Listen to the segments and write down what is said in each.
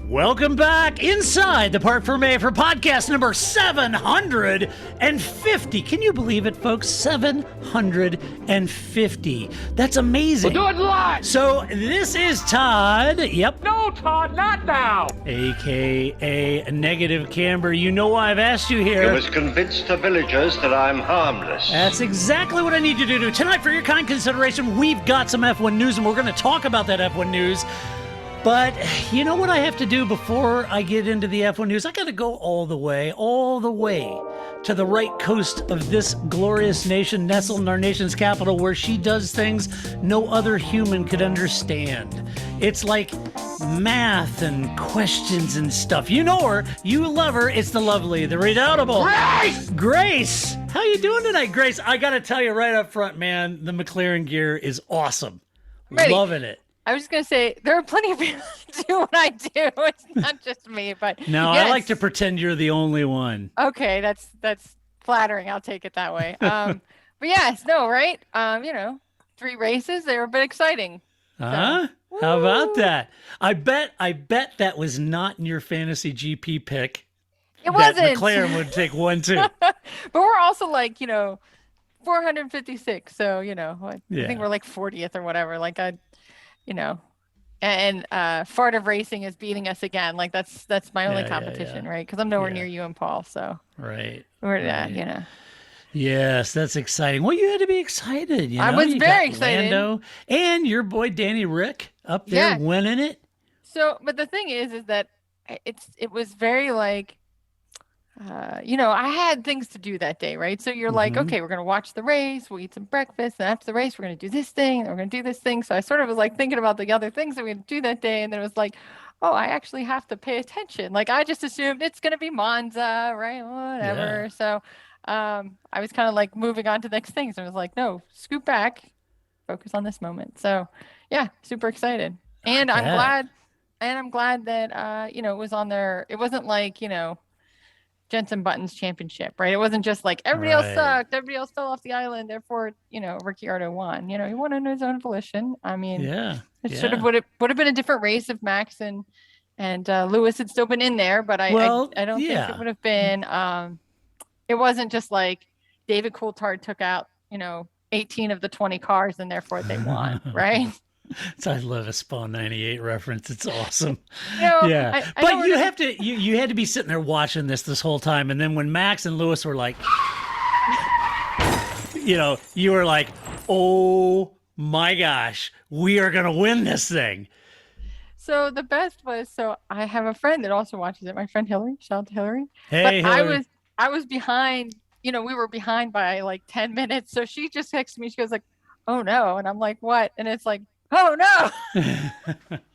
Welcome back inside the Parc Fermé for podcast number 750. Can you believe it, folks? 750. That's amazing. We'll do it live. So this is Todd. Yep. No, Todd, not now. AKA Negative Camber. You know why I've asked you here. You must convince the villagers that I'm harmless. That's exactly what I need you to do. Tonight, for your kind consideration, we've got some F1 news, and we're going to talk about that F1 news. But you know what I have to do before I get into the F1 news? I got to go all the way to the right coast of this glorious nation, nestled in our nation's capital, where she does things no other human could understand. It's like math and questions and stuff. You know her, you love her. It's the lovely, the redoubtable Grace. How you doing tonight, Grace? I got to tell you right up front, man, the McLaren gear is awesome. Ready. Loving it. I was just going to say, there are plenty of people that do what I do. It's not just me, but no, yes. I like to pretend you're the only one. Okay, that's flattering. I'll take it that way. But yes, no, right? 3 races. They were a bit exciting. Huh? So, how about that? I bet that was not in your fantasy GP pick. It wasn't. That McLaren would take 1-2. But we're also like, 456. So, I think we're like 40th or whatever. Like and Fart of Racing is beating us again. Like that's my only competition, right? Because I'm nowhere near you and Paul. So right. Yes, that's exciting. Well, you had to be excited. I was very excited. Lando and your boy Danny Rick up there winning it. So, but the thing is that it was very like, I had things to do that day, right? So you're like, okay, we're going to watch the race, we'll eat some breakfast, and after the race, we're going to do this thing, and we're going to do this thing. So I sort of was like thinking about the other things that we had to do that day, and then it was like, oh, I actually have to pay attention. Like I just assumed it's going to be Monza, right? Whatever. Yeah. So I was kind of like moving on to the next things, and I was like, no, scoot back, focus on this moment. So yeah, super excited. And I'm glad that, it was on there. It wasn't like, Jensen Button's championship, right? It wasn't just like everybody else sucked, everybody else fell off the island, therefore, Ricciardo won. He won on his own volition. I mean, it would have been a different race if Max and Lewis had still been in there, but I don't think it would have been. It wasn't just like David Coulthard took out 18 of the 20 cars and therefore they won, right? So I love a Spawn 98 reference. It's awesome. I but you had to be sitting there watching this whole time. And then when Max and Lewis were like, you were like, oh my gosh, we are going to win this thing. So the best was, I have a friend that also watches it. My friend Hillary, shout out to Hillary. Hey, but Hillary. I was behind, we were behind by like 10 minutes. So she just texted me. She goes like, oh no. And I'm like, what? And it's like, oh no.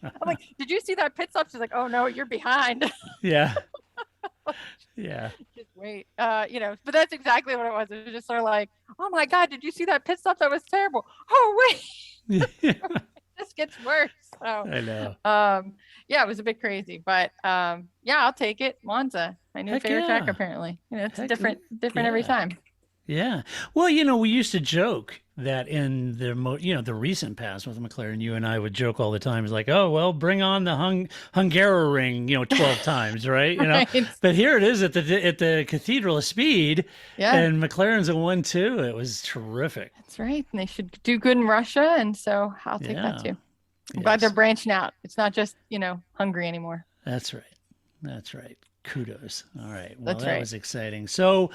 I'm like, did you see that pit stop? She's like, oh no, you're behind. Yeah. Just wait. But that's exactly what it was. It was just sort of like, oh my God, did you see that pit stop? That was terrible. Oh wait. It just gets worse. So I know. It was a bit crazy, but I'll take it. Monza, my new favorite track apparently. It's different every time. Yeah. Well, we used to joke that in the recent past with McLaren, you and I would joke all the time. It's like, oh, well, bring on the Hungaroring, 12 times, right? Right. But here it is at the Cathedral of Speed, and McLaren's a 1-2. It was terrific. That's right. And they should do good in Russia, and so I'll take that too. I'm glad they're branching out. It's not just, Hungary anymore. That's right. Kudos. All right. Well, That's that right. was exciting. So,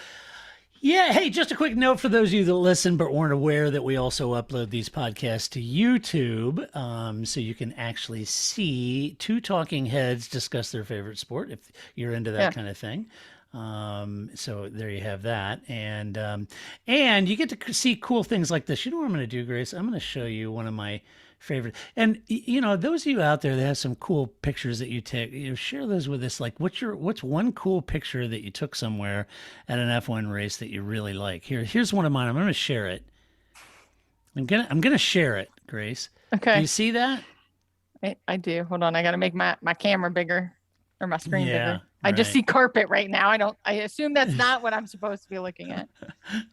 yeah, hey, just a quick note for those of you that listen but weren't aware that we also upload these podcasts to YouTube, so you can actually see two talking heads discuss their favorite sport if you're into that kind of thing. So there you have that, and you get to see cool things like this. You know what I'm going to do, Grace? I'm going to show you one of my favorite, and those of you out there that have some cool pictures that you take, share those with us. Like, what's one cool picture that you took somewhere at an F1 race that you really like? Here's one of mine. I'm going to share it. I'm gonna share it, Grace. Okay. Do you see that? I do. Hold on. I got to make my camera bigger or my screen bigger. I just right. see carpet right now. I assume that's not what I'm supposed to be looking at.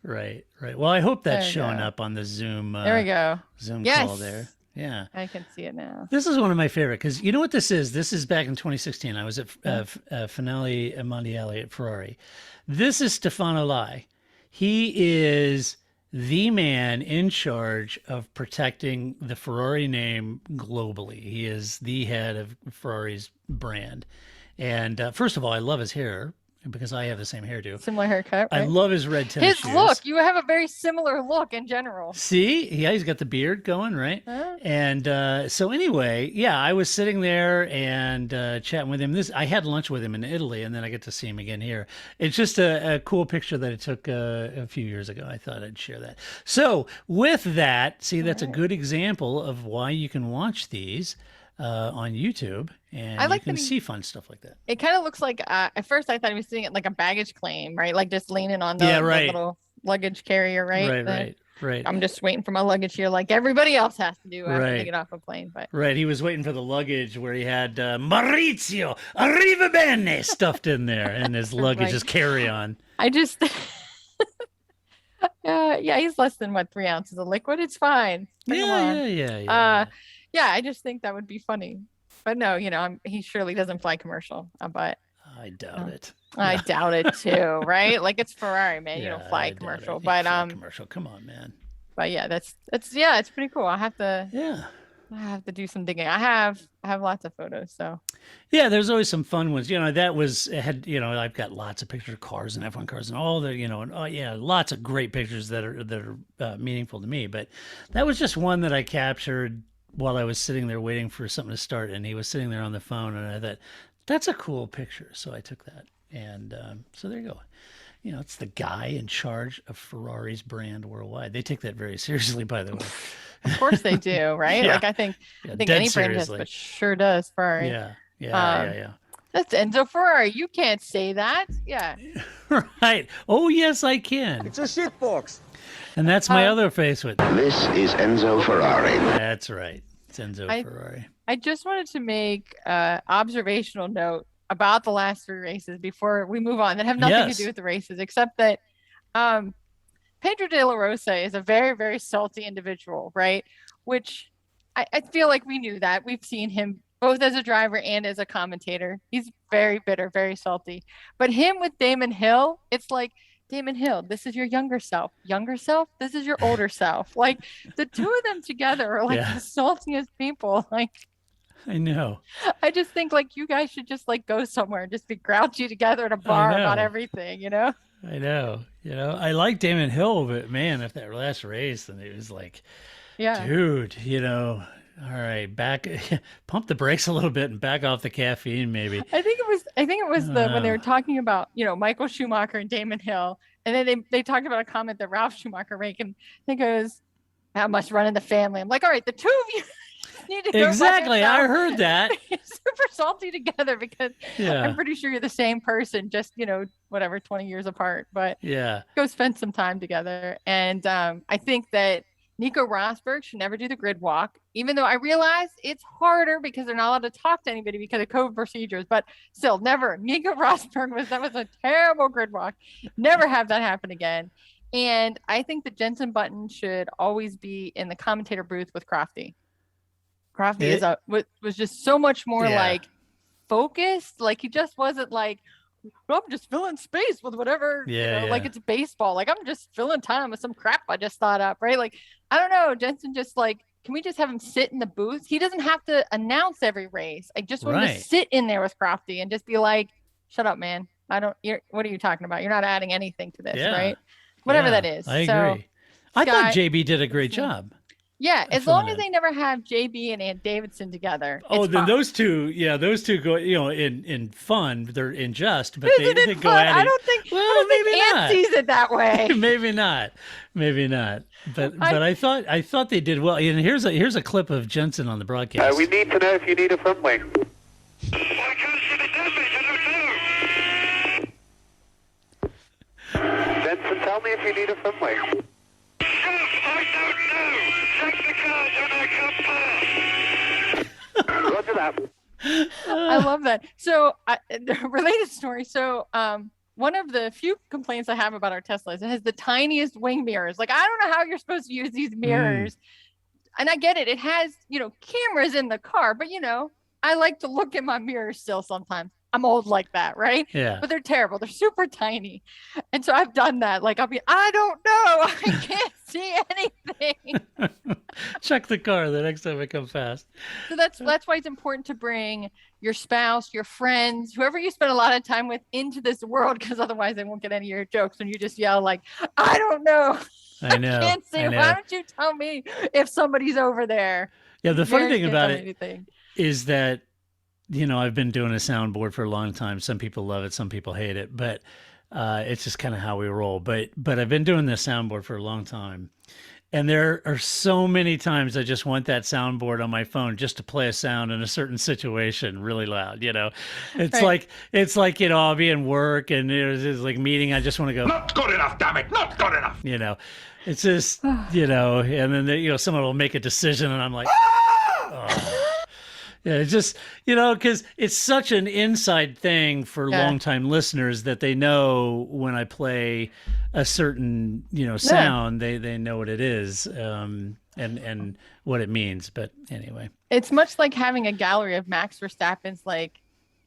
Right. Well, I hope that's showing up on the Zoom. There we go. Zoom yes. call there. Yeah. I can see it now. This is one of my favorite because you know what this is? This is back in 2016. I was at Finale Mondiale at Ferrari. This is Stefano Lai. He is the man in charge of protecting the Ferrari name globally. He is the head of Ferrari's brand. And first of all, I love his hair because I have the same hairdo. Similar haircut, right? I love his red tennis shoes. His look, you have a very similar look in general. See? Yeah, he's got the beard going, right? And so anyway, yeah, I was sitting there and chatting with him. I had lunch with him in Italy, and then I get to see him again here. It's just a cool picture that I took a few years ago. I thought I'd share that. So with that, see, that's a good example of why you can watch these on YouTube, and I like you can that see fun stuff like that. It kind of looks like, at first I thought he was sitting at like a baggage claim, right? Like just leaning on the little luggage carrier, right? Right. I'm just waiting for my luggage here like everybody else has to do after they get off a plane. But he was waiting for the luggage where he had Maurizio Arriva Bene stuffed in there, and his luggage is carry-on. I just... yeah, he's less than 3 ounces of liquid. It's fine. Yeah. Yeah, I just think that would be funny. But no, he surely doesn't fly commercial. But I doubt it. I doubt it too, right? Like it's Ferrari, man. You don't fly commercial. But commercial. Come on, man. But yeah, it's pretty cool. I have to do some digging. I have lots of photos, so yeah, there's always some fun ones. I've got lots of pictures of cars and F1 cars and all the, lots of great pictures that are meaningful to me. But that was just one that I captured while I was sitting there waiting for something to start, and he was sitting there on the phone, and I thought, that's a cool picture. So I took that, and so there you go. It's the guy in charge of Ferrari's brand worldwide. They take that very seriously, by the way. Of course they do, right? Yeah. Like I think any brand does, but sure does Ferrari. Yeah. That's Enzo Ferrari. You can't say that. Yeah. Right. Oh yes, I can. It's a shit box. And that's my other face with. This is Enzo Ferrari. That's right. It's Enzo Ferrari. I just wanted to make an observational note about the last 3 races before we move on that have nothing to do with the races, except that Pedro de la Rosa is a very, very salty individual, right? Which I feel like we knew that. We've seen him both as a driver and as a commentator. He's very bitter, very salty. But him with Damon Hill, it's like, Damon Hill, this is your younger self. Younger self, this is your older self. Like the two of them together are like the saltiest people. Like I know. I just think like you guys should just like go somewhere and just be grouchy together at a bar about everything, I know. I like Damon Hill, but man, if that last race, then it was like, dude, all right, pump the brakes a little bit and back off the caffeine, maybe. I think it was when they were talking about, Michael Schumacher and Damon Hill, and then they talked about a comment that Ralph Schumacher made, and he goes, "How much run in the family?" I'm like, all right, the two of you need to go exactly. I heard that. Super salty together because I'm pretty sure you're the same person, just 20 years apart. But go spend some time together. And I think that Nico Rosberg should never do the grid walk, even though I realize it's harder because they're not allowed to talk to anybody because of COVID procedures. But still, never. Nico Rosberg that was a terrible grid walk. Never have that happen again. And I think that Jenson Button should always be in the commentator booth with Crofty. Crofty was just so much more like focused. Like he just wasn't like, well, I'm just filling space with whatever, like it's baseball. Like I'm just filling time with some crap I just thought up, right? Like, I don't know. Jensen just like, can we just have him sit in the booth? He doesn't have to announce every race. I just want him to sit in there with Crofty and just be like, shut up, man. What are you talking about? You're not adding anything to this, right? Whatever that is. I agree. I thought JB did a great job. Yeah, as long as they never have JB and Aunt Davidson together. Oh, then fine. those two go, in fun, they're in jest, but they go fun? at it. I don't think maybe Aunt sees it that way. Maybe not. But I thought they did well. And here's a clip of Jensen on the broadcast. We need to know if you need a front wing. Jensen, tell me if you need a front wing. Roger that. I love that. So, the related story. So, one of the few complaints I have about our Tesla is it has the tiniest wing mirrors. Like, I don't know how you're supposed to use these mirrors and I get it. It has, cameras in the car, but I like to look in my mirror still sometimes. I'm old like that, right? Yeah. But they're terrible. They're super tiny. And so I've done that. Like I don't know. I can't see anything. Check the car the next time I come fast. So that's why it's important to bring your spouse, your friends, whoever you spend a lot of time with into this world, because otherwise they won't get any of your jokes when you just yell like, I don't know. I know. I can't see. I know. Why don't you tell me if somebody's over there? Yeah, the funny Parents thing can't about tell it me anything. is that, I've been doing a soundboard for a long time. Some people love it, some people hate it, but it's just kind of how we roll. But I've been doing this soundboard for a long time. And there are so many times I just want that soundboard on my phone just to play a sound in a certain situation really loud. It's Right. like I'll be in work and it's like meeting. I just want to go, Not good enough, damn it, not good enough. It's just, and then, someone will make a decision and I'm like, oh. Yeah, it's just, because it's such an inside thing for longtime listeners that they know when I play a certain, sound, they know what it is and what it means. But anyway. It's much like having a gallery of Max Verstappen's like,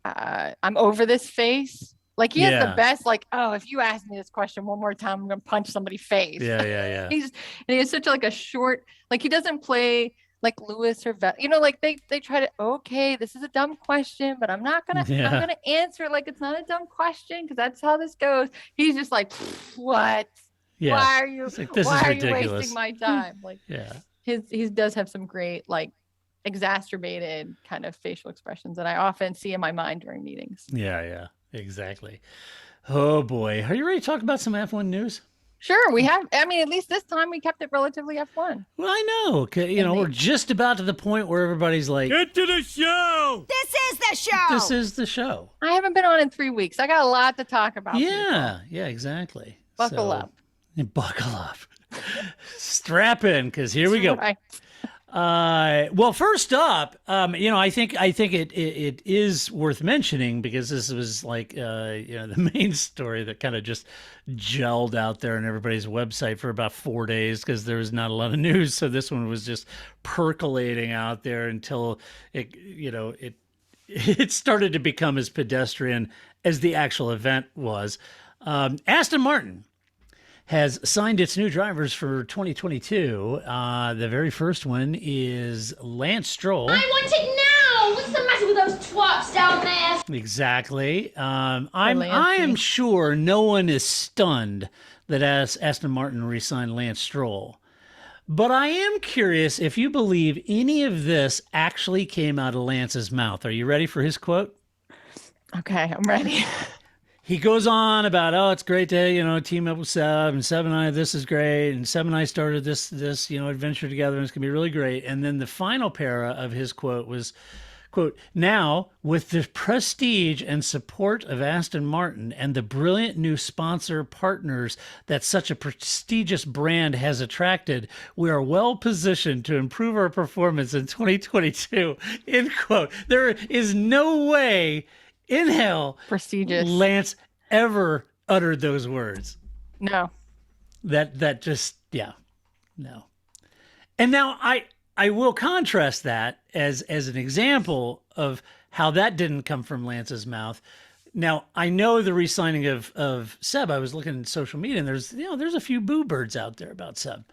I'm over this face. Like he has the best, like, oh, if you ask me this question one more time, I'm going to punch somebody's face. Yeah. He has such like a short, like he doesn't play like Lewis or like they try to, okay, this is a dumb question, but I'm gonna answer it like it's not a dumb question because that's how this goes. He's just like, what? Yeah. Why are you? Like, this why is are ridiculous. you wasting my time? Like, he does have some great like exacerbated kind of facial expressions that I often see in my mind during meetings. Yeah, exactly. Oh boy, are you ready to talk about some F1 news? Sure, we have. I mean, at least this time we kept it relatively F1. Well, I know. We're just about to the point where everybody's like, get to the show. This is the show. This is the show. I haven't been on in 3 weeks. I got a lot to talk about. Yeah, exactly. Buckle up. Buckle up. Strap in, because here we go. Right. Well, first up, I think it is worth mentioning because this was like, the main story that kind of just gelled out there on everybody's website for about 4 days because there was not a lot of news. So this one was just percolating out there until it started to become as pedestrian as the actual event was. Aston Martin has signed its new drivers for 2022. The very first one is Lance Stroll. I want it now! What's the matter with those twats down there? Exactly. I am sure no one is stunned that Aston Martin re-signed Lance Stroll. But I am curious if you believe any of this actually came out of Lance's mouth. Are you ready for his quote? Okay, I'm ready. He goes on about, it's great to, team up with Seb, and Seb and I, this is great, and Seb and I started this adventure together, and it's going to be really great. And then the final para of his quote was, quote, now, with the prestige and support of Aston Martin and the brilliant new sponsor partners that such a prestigious brand has attracted, we are well positioned to improve our performance in 2022, end quote. There is no way in hell Prestigious Lance ever uttered those words. No. That just, no. And now I will contrast that as an example of how that didn't come from Lance's mouth. Now, I know the re-signing of Seb. I was looking at social media, and there's a few boo birds out there about Seb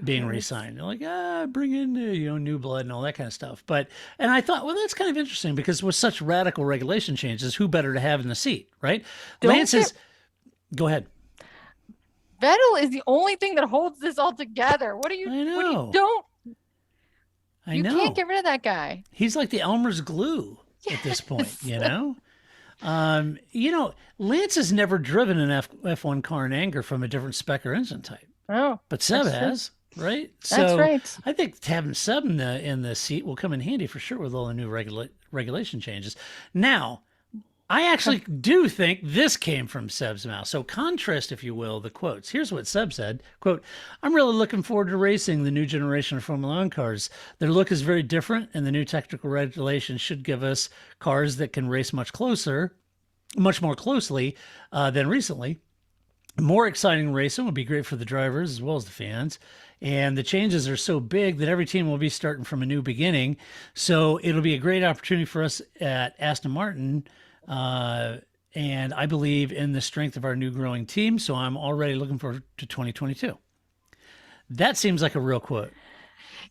being re-signed. They're like, bring in new blood and all that kind of stuff. And I thought, well, that's kind of interesting because with such radical regulation changes, who better to have in the seat, right? Go ahead. Vettel is the only thing that holds this all together. What are you? I know. What you don't? I You know. can't get rid of that guy. He's like the Elmer's glue at this point, Lance has never driven an F1 car in anger from a different spec or engine type. Oh, But Seb that's true. has, right? That's So right. I think having Seb in the seat will come in handy for sure with all the new regulation changes. Now, I actually do think this came from Seb's mouth. So contrast, if you will, the quotes. Here's what Seb said, quote, I'm really looking forward to racing the new generation of Formula One cars. Their look is very different, and the new technical regulations should give us cars that can race much more closely than recently. More exciting racing would be great for the drivers as well as the fans. And the changes are so big that every team will be starting from a new beginning. So it'll be a great opportunity for us at Aston Martin. Uh, and I believe in the strength of our new growing team. So I'm already looking forward to 2022. That seems like a real quote.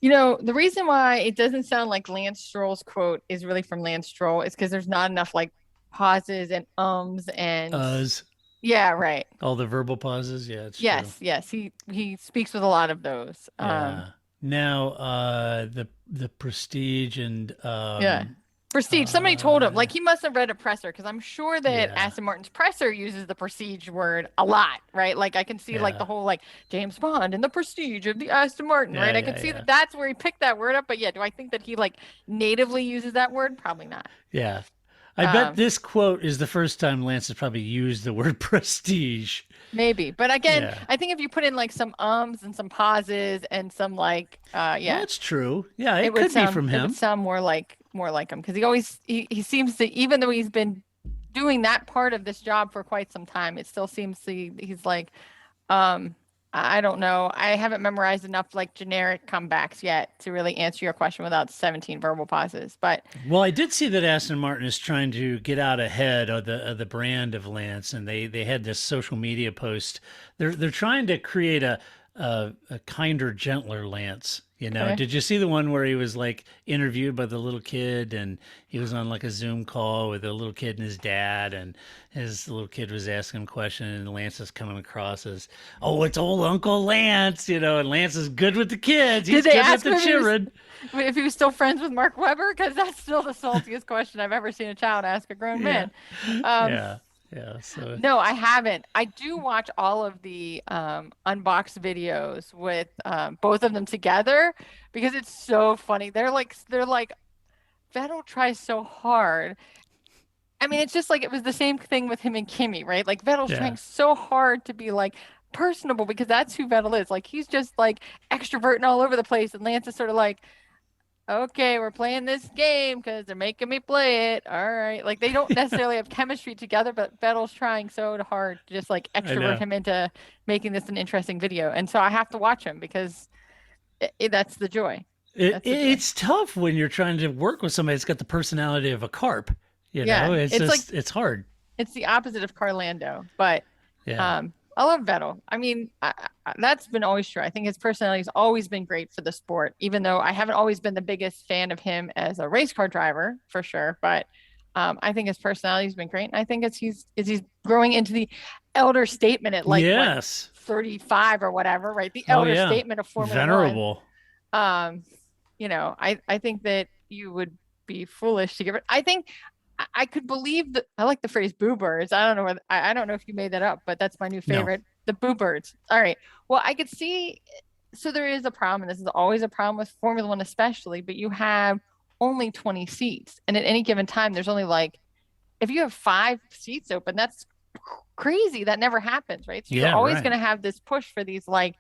The reason why it doesn't sound like Lance Stroll's quote is really from Lance Stroll is because there's not enough like pauses and ums and Us, yeah, right. all the verbal pauses. Yeah, it's true. Yes. He speaks with a lot of those. Yeah. Now, the prestige and Yeah. Prestige. Somebody told him, like he must have read a presser because I'm sure that Yeah. Aston Martin's presser uses the prestige word a lot, right? Like I can see like Yeah. the whole like James Bond and the prestige of the Aston Martin, right? I can see that that's where he picked that word up. But yeah, do I think that he like natively uses that word? Probably not. Yeah. I bet this quote is the first time Lance has probably used the word prestige. Maybe. But again, Yeah. I think if you put in like some ums and some pauses and some like yeah. That's true. Yeah, it would could sound, be from It him. would sound more like him because he seems to, even though he's been doing that part of this job for quite some time, it still seems he's like I don't know. I haven't memorized enough like generic comebacks yet to really answer your question without 17 verbal pauses. But Well, I did see that Aston Martin is trying to get out ahead of the brand of Lance, and they had this social media post. They're trying to create a kinder, gentler Lance. Okay. Did you see the one where he was like interviewed by the little kid, and he was on like a Zoom call with a little kid and his dad, and his little kid was asking him questions, and Lance is coming across as, "Oh, it's old Uncle Lance," and Lance is good with the kids. He's Did they good with ask the him if he was- children. if he was still friends with Mark Webber, because that's still the saltiest question I've ever seen a child ask a grown man. Yeah. So No, I haven't. I do watch all of the unboxed videos with both of them together because it's so funny. They're like Vettel tries so hard. I mean, it's just like it was the same thing with him and Kimi, right? Like Vettel's Yeah. trying so hard to be like personable because that's who Vettel is. Like he's just like extroverting all over the place, and Lance is sort of like, okay, we're playing this game because they're making me play it. All right. Like they don't necessarily have chemistry together, but Vettel's trying so hard to just like know. extrovert him into making this an interesting video. And so I have to watch him because that's the joy. It's tough when you're trying to work with somebody that's got the personality of a carp. Yeah, It's it's just it's hard. It's the opposite of Carlando, but Yeah. I love Vettel. I mean, that's been always true. I think his personality has always been great for the sport, even though I haven't always been the biggest fan of him as a race car driver for sure. But I think his personality has been great. And I think as he's growing into the elder statement at like Yes. 35 or whatever, right? The elder yeah. statement of Formula Venerable. One. I think that you would be foolish to give it. I think I could believe that. I like the phrase "boo birds." I don't know I don't know if you made that up, but that's my new favorite. The boo birds. All right. Well, I could see. So there is a problem, and this is always a problem with Formula One, especially. But you have only 20 seats, and at any given time, there's only like, if you have 5 seats open, that's crazy. That never happens, right? So you're always going to have this push for these like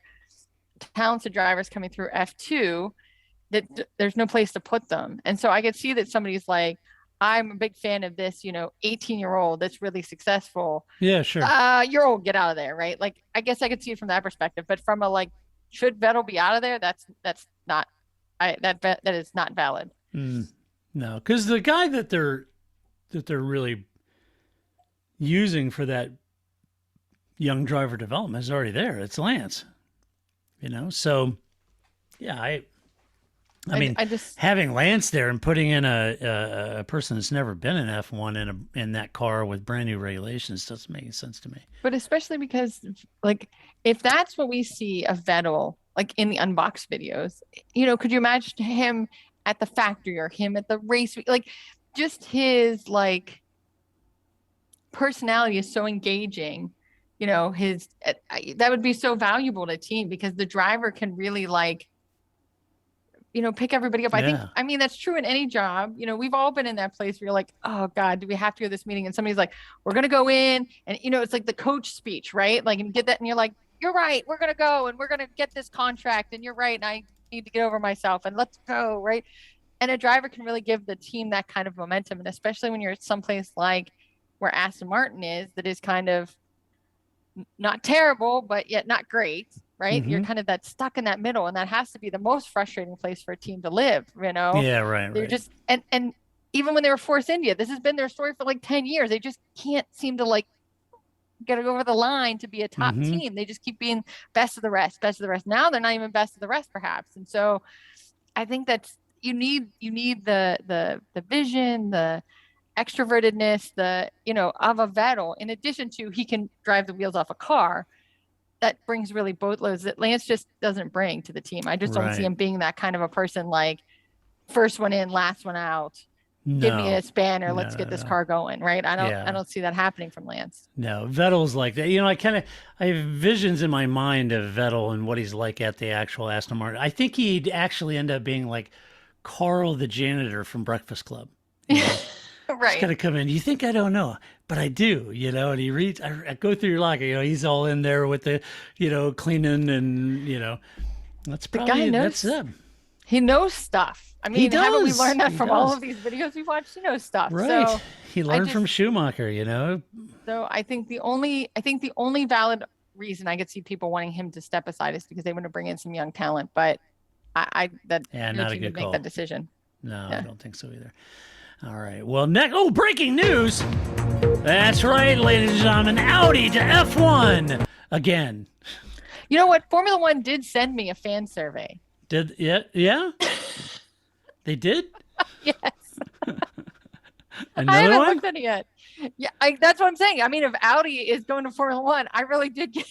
talented drivers coming through F2 that there's no place to put them, and so I could see that somebody's like, I'm a big fan of this, 18-year-old that's really successful. Yeah, sure. You're old, get out of there, right? Like, I guess I could see it from that perspective, but from a like, should Vettel be out of there? That's not, that is not valid. No, because the guy that they're really using for that young driver development is already there. It's Lance. So yeah, I mean, having Lance there and putting in a person that's never been in F1 in that car with brand new regulations doesn't make any sense to me. But especially because, like, if that's what we see of Vettel, like in the unboxed videos, could you imagine him at the factory or him at the race? Like, just his like personality is so engaging. That would be so valuable to a team because the driver can really like, pick everybody up. I mean, that's true in any job. We've all been in that place where you're like, oh God, do we have to go to this meeting? And somebody's like, we're going to go in. And, it's like the coach speech, right? Like, and you get that and you're like, you're right. We're going to go and we're going to get this contract. And you're right. And I need to get over myself and let's go. Right. And a driver can really give the team that kind of momentum. And especially when you're at someplace like where Aston Martin is, that is kind of, not terrible, but yet not great, right? You're Mm-hmm. kind of that stuck in that middle, and that has to be the most frustrating place for a team to live, you know? Yeah, right, They're right. just and even when they were Force India, this has been their story for like 10 years. They just can't seem to like get over the line to be a top Mm-hmm. team. They just keep being best of the rest, best of the rest. Now they're not even best of the rest, perhaps. And so I think that's you need the vision, the extrovertedness, the of a Vettel. In addition to he can drive the wheels off a car, that brings really boatloads that Lance just doesn't bring to the team. I just don't see Right. him being that kind of a person, like first one in, last one out. Give me No. a spanner. No, Let's no, get this no. car going. Right. I Yeah. don't see that happening from Lance. No, Vettel's like that. I have visions in my mind of Vettel and what he's like at the actual Aston Martin. I think he'd actually end up being like Carl the janitor from Breakfast Club. You know? He's Right. gonna come in. You think I don't know, but I do, and he reads. I go through your locker. He's all in there with the, cleaning and that's The guy probably knows. that's him. He knows stuff. I He mean, haven't we does. learned that He from all does. of these videos we've watched? He knows stuff. Right. So, He learned from just- Schumacher. so I think the only valid reason I could see people wanting him to step aside is because they want to bring in some young talent. But that Yeah, your not a team good would make call. that decision. No, Yeah. I don't think so either. All right. Well, next. Oh, breaking news. That's right, ladies and gentlemen. Audi to F1 again. You know what? Formula One did send me a fan survey. Yeah. They did. Yes. I Another haven't one. looked at it yet. Yeah, that's what I'm saying. I mean, if Audi is going to Formula One, I really did get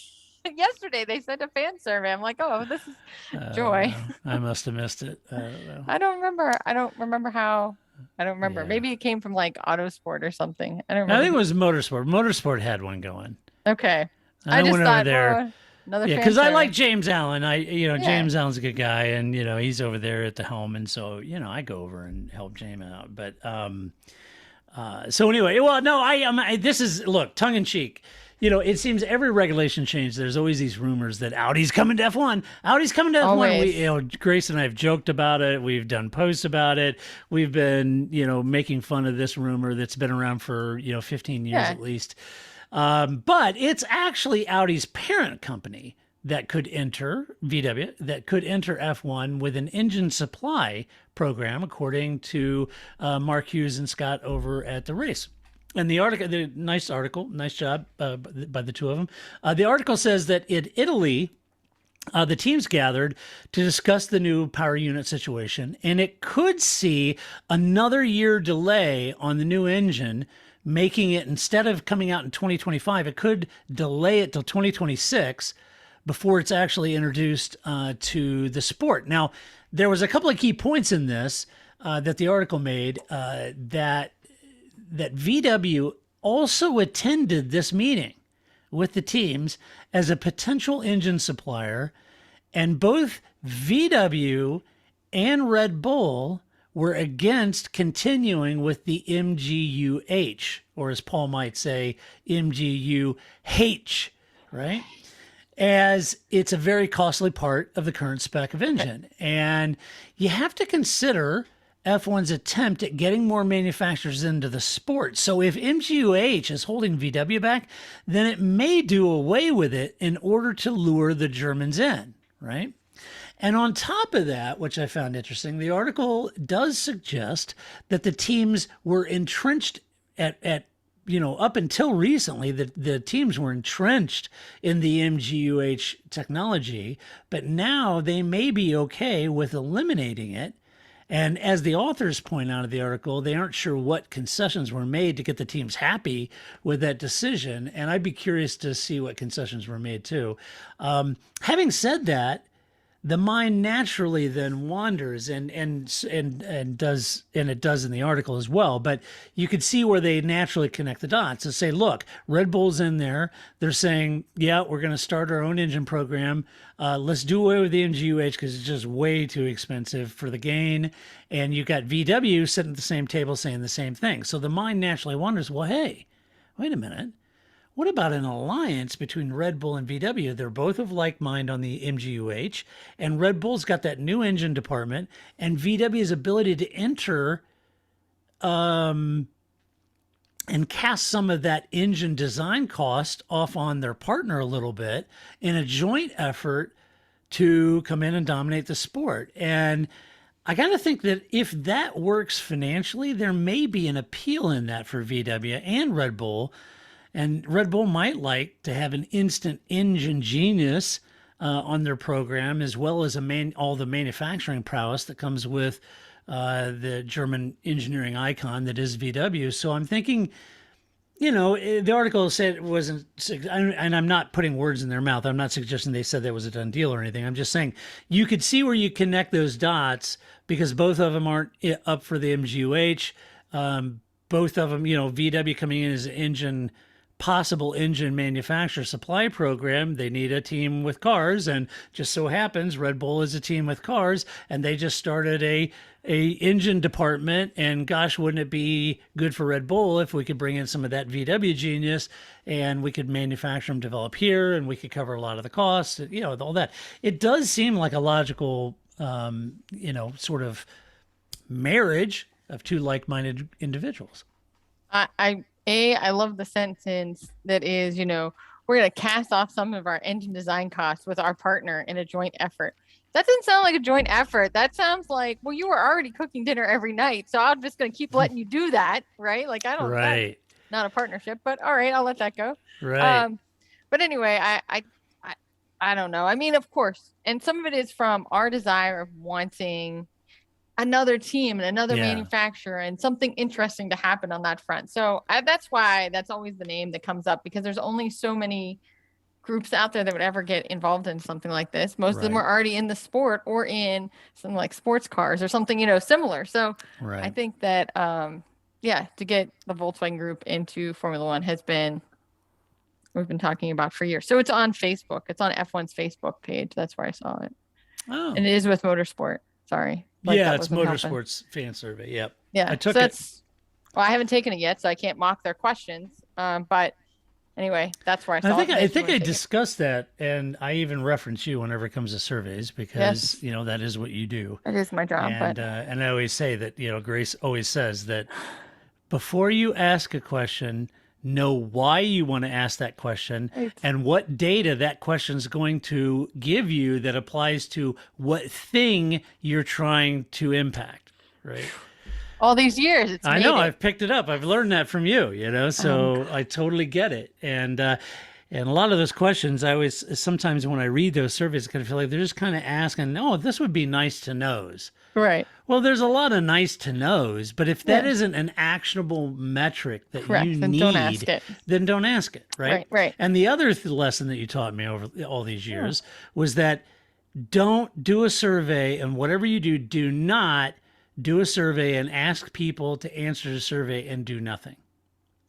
yesterday. They sent a fan survey. I'm like, oh, this is joy. I must have missed it. I don't know. I don't remember how. I don't remember. Yeah. Maybe it came from like Autosport or something. I don't I remember. think it was Motorsport. Motorsport had one going. Okay. I just went thought, over there. oh, another Yeah, fan because I survey. like James Allen. Yeah. James Allen's a good guy, and he's over there at the helm, and so I go over and help James out. But so anyway, well, no, this is look tongue in cheek. It seems every regulation change, there's always these rumors that Audi's coming to F1. Audi's coming to F1. Always. Grace and I have joked about it. We've done posts about it. We've been, making fun of this rumor that's been around for 15 years Yeah. at least. But it's actually Audi's parent company that could enter VW, that could enter F1 with an engine supply program, according to Mark Hughes and Scott over at the race. And the article, nice job by the two of them. The article says that in Italy, the teams gathered to discuss the new power unit situation, and it could see another year delay on the new engine, making it, instead of coming out in 2025, it could delay it till 2026 before it's actually introduced to the sport. Now, there was a couple of key points in this that the article made that VW also attended this meeting with the teams as a potential engine supplier, and both VW and Red Bull were against continuing with the MGUH, or as Paul might say, MGUH, right? As it's a very costly part of the current spec of engine. And you have to consider F1's attempt at getting more manufacturers into the sport. So if MGUH is holding VW back, then it may do away with it in order to lure the Germans in, right? And on top of that, which I found interesting, the article does suggest that the teams were entrenched up until recently, the teams were entrenched in the MGUH technology, but now they may be okay with eliminating it. And as the authors point out of the article, they aren't sure what concessions were made to get the teams happy with that decision. And I'd be curious to see what concessions were made too. Having said that, the mind naturally then wanders and it does in the article as well. But you could see where they naturally connect the dots and say, look, Red Bull's in there. They're saying, yeah, we're going to start our own engine program. Let's do away with the MGUH because it's just way too expensive for the gain. And you got VW sitting at the same table saying the same thing. So the mind naturally wonders, well, hey, wait a minute. What about an alliance between Red Bull and VW? They're both of like mind on the MGUH, and Red Bull's got that new engine department, and VW's ability to enter and cast some of that engine design cost off on their partner a little bit in a joint effort to come in and dominate the sport. And I got to think that if that works financially, there may be an appeal in that for VW and Red Bull. And Red Bull might like to have an instant engine genius on their program, as well as all the manufacturing prowess that comes with the German engineering icon that is VW. So I'm thinking, the article said it wasn't, and I'm not putting words in their mouth. I'm not suggesting they said that was a done deal or anything. I'm just saying you could see where you connect those dots because both of them aren't up for the MGUH. Both of them, VW coming in as an possible engine manufacturer supply program. They need a team with cars, and just so happens Red Bull is a team with cars, and they just started a engine department. And gosh, wouldn't it be good for Red Bull if we could bring in some of that VW genius and we could manufacture them, develop here, and we could cover a lot of the costs, all that. It does seem like a logical sort of marriage of two like-minded individuals. I love the sentence that is, we're going to cast off some of our engine design costs with our partner in a joint effort. That doesn't sound like a joint effort. That sounds like, well, you were already cooking dinner every night, so I'm just going to keep letting you do that, right? Like, I don't, right. That's not a partnership, but all right, I'll let that go. Right. But anyway, I don't know. I mean, of course, and some of it is from our desire of wanting another team and another manufacturer and something interesting to happen on that front. So that's why that's always the name that comes up, because there's only so many groups out there that would ever get involved in something like this. Most of them are already in the sport or in something like sports cars or something, similar. So I think that, to get the Volkswagen Group into Formula One we've been talking about for years. So it's on Facebook. It's on F1's Facebook page. That's where I saw it. Oh. And it is with Motorsport. Sorry. It's Motorsport's fan survey. Yep. Yeah. I took it. Well, I haven't taken it yet, so I can't mock their questions. But anyway, that's where I saw it. I think I discussed that, and I even reference you whenever it comes to surveys because that is what you do. It is my job. And I always say that Grace always says that before you ask a question, know why you want to ask that question and what data that question is going to give you that applies to what thing you're trying to impact, right? All these years, I know. I've picked it up. I've learned that from you, so I totally get it. And a lot of those questions, sometimes when I read those surveys, I kind of feel like they're just kind of asking, this would be nice to knows. Right. Well, there's a lot of nice to knows, but if that isn't an actionable metric that you then need, don't ask it. Then don't ask it, right? Right. And the other lesson that you taught me over all these years was that don't do a survey, and whatever you do, do not do a survey and ask people to answer the survey and do nothing.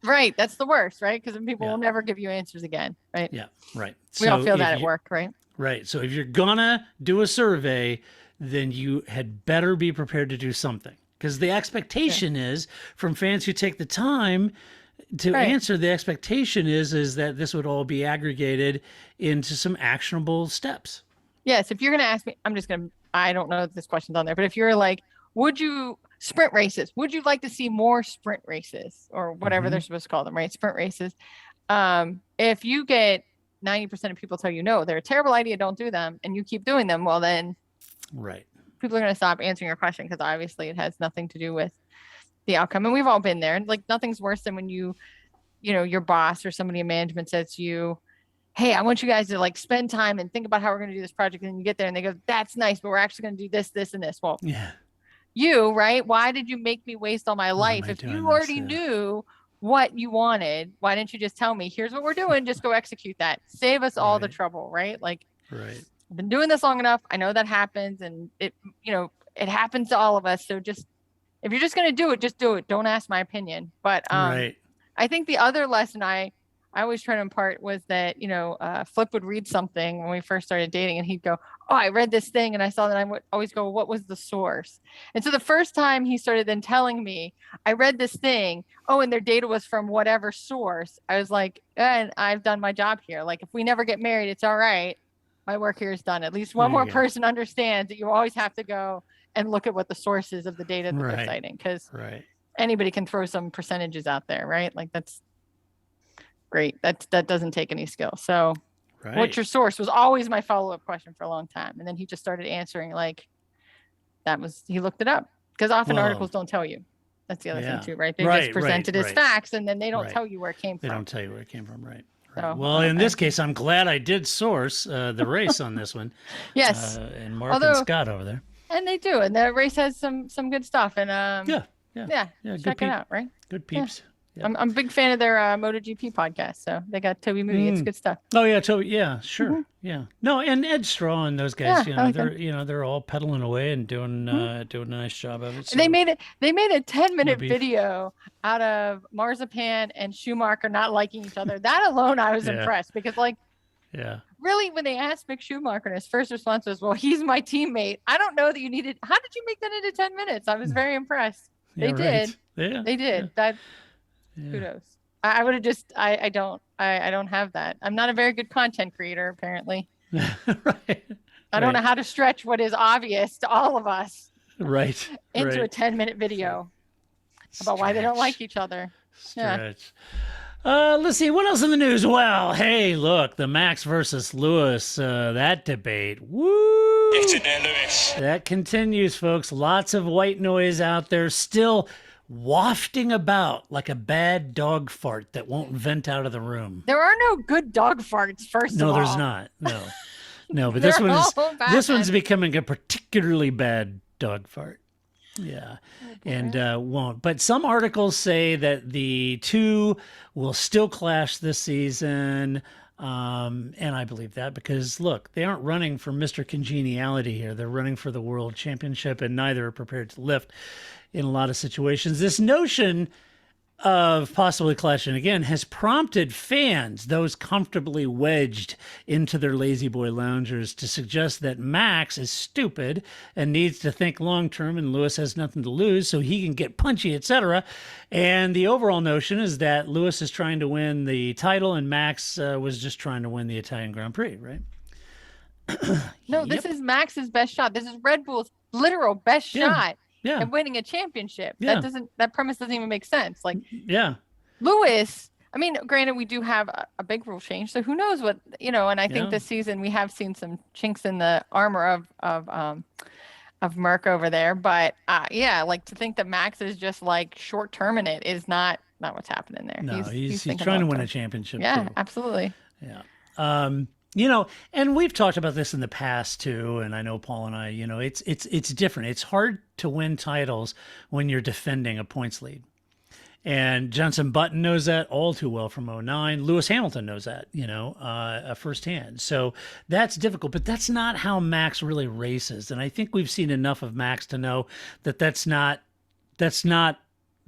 Right. That's the worst, right? Because then people will never give you answers again, right? Yeah, right. We all feel that at work, right? Right. So if you're gonna do a survey, then you had better be prepared to do something, because the expectation is from fans who take the time to answer. The expectation is that this would all be aggregated into some actionable steps. Yes. If you're going to ask me, I don't know if this question's on there, but if you're like, sprint races, would you like to see more sprint races or whatever they're supposed to call them, right? Sprint races. If you get 90% of people tell you, no, they're a terrible idea, don't do them, and you keep doing them, well, then people are going to stop answering your question, because obviously it has nothing to do with the outcome. And we've all been there. And like, nothing's worse than when your boss or somebody in management says to you, hey, I want you guys to like spend time and think about how we're going to do this project. And then you get there and they go, that's nice, but we're actually going to do this, this, and this. Well, right? Why did you make me waste all my life? If you already knew what you wanted, why didn't you just tell me, here's what we're doing, just go execute that. Save us all the trouble, right? Like, I've been doing this long enough. I know that happens, and it happens to all of us. So just, if you're just going to do it, just do it. Don't ask my opinion. But I think the other lesson I always try to impart was that, Flip would read something when we first started dating, and he'd go, oh, I read this thing and I saw that. I would always go, what was the source? And so the first time he started then telling me, I read this thing, and their data was from whatever source, I was like, and I've done my job here. Like, if we never get married, it's all right. My work here is done. At least one more person understands that you always have to go and look at what the sources of the data that they're citing. Because anybody can throw some percentages out there, right? Like that's great. That doesn't take any skill. So Right. what's your source was always my follow-up question for a long time. And then he just started answering like he looked it up, because often Well, articles don't tell you. That's the other yeah. thing too, right? They Right, just present it as right. facts, and then they don't Right. tell you where it came They from. don't tell you where it came from, right? So, Well, in this case, I'm glad I did source the race on this one. Yes. And Mark and Scott over there. And they do, and the race has some good stuff. And Yeah. check it out, right? Good peeps. Yeah. I'm a big fan of their MotoGP podcast. So they got Toby Moody. It's good stuff. Oh yeah, yeah, sure, yeah. No, and Ed Straw and those guys, Yeah, I like they're all pedaling away and doing a nice job of it. So. They made a 10-minute video out of Marzipan and Schumacher not liking each other. That alone, I was impressed, because really, when they asked Mick Schumacher, and his first response was, "Well, he's my teammate." I don't know that you needed. How did you make that into 10 minutes? I was very impressed. They did. Yeah, they did. That. Kudos. I would have just. I don't have that. I'm not a very good content creator, apparently. Right. I don't know how to stretch what is obvious to all of us. Right. Into a 10-minute video about why they don't like each other. Stretch. Let's see, what else in the news? Well, hey, look, the Max versus Lewis, that debate. Woo! Get in there, Lewis. That continues, folks. Lots of white noise out there still wafting about like a bad dog fart that won't vent out of the room. There are no good dog farts, first of all. No, there's not. No, but this one's becoming a particularly bad dog fart. Yeah, and won't. But some articles say that the two will still clash this season, and I believe that, because look, they aren't running for Mr. Congeniality here. They're running for the world championship, and neither are prepared to lift in a lot of situations. This notion of possibly clashing again has prompted fans, those comfortably wedged into their lazy boy loungers, to suggest that Max is stupid and needs to think long term, and Lewis has nothing to lose, so he can get punchy, etc. And the overall notion is that Lewis is trying to win the title, and Max was just trying to win the Italian Grand Prix, right? No, this is Max's best shot. This is Red Bull's literal best shot. Yeah. And winning a championship. Yeah. That premise doesn't even make sense. Like, yeah. Lewis, I mean, granted, we do have a big rule change, so who knows what, and I think this season we have seen some chinks in the armor of Merc over there. But like, to think that Max is just like short term in it is not what's happening there. No, he's trying to win a championship. Yeah, too. absolutely. Yeah. And we've talked about this in the past too, and I know Paul and I, it's different. It's hard to win titles when you're defending a points lead. And Jenson Button knows that all too well from 2009. Lewis Hamilton knows that, firsthand. So that's difficult, but that's not how Max really races. And I think we've seen enough of Max to know that that's not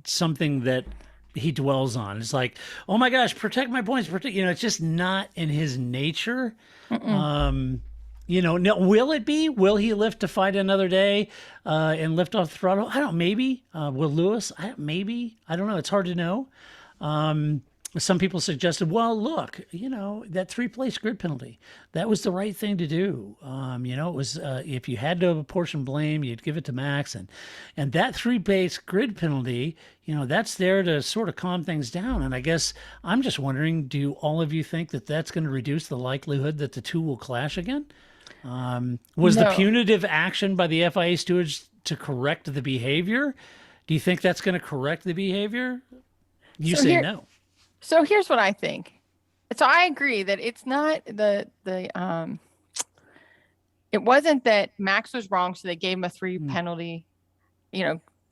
something that he dwells on. It's like, oh my gosh, protect my points, it's just not in his nature. No, will it be? Will he lift to fight another day and lift off the throttle? I don't. Maybe. Will Lewis? Maybe. I don't know. It's hard to know. Some people suggested, well, look, that 3-place grid penalty, that was the right thing to do. It was, if you had to apportion blame, you'd give it to Max. And that 3-place grid penalty, that's there to sort of calm things down. And I guess I'm just wondering, do all of you think that that's going to reduce the likelihood that the two will clash again? Was the punitive action by the FIA stewards to correct the behavior? Do you think that's going to correct the behavior? You say no. So here's what I think. So I agree that it's not it wasn't that Max was wrong, so they gave him a 3 penalty,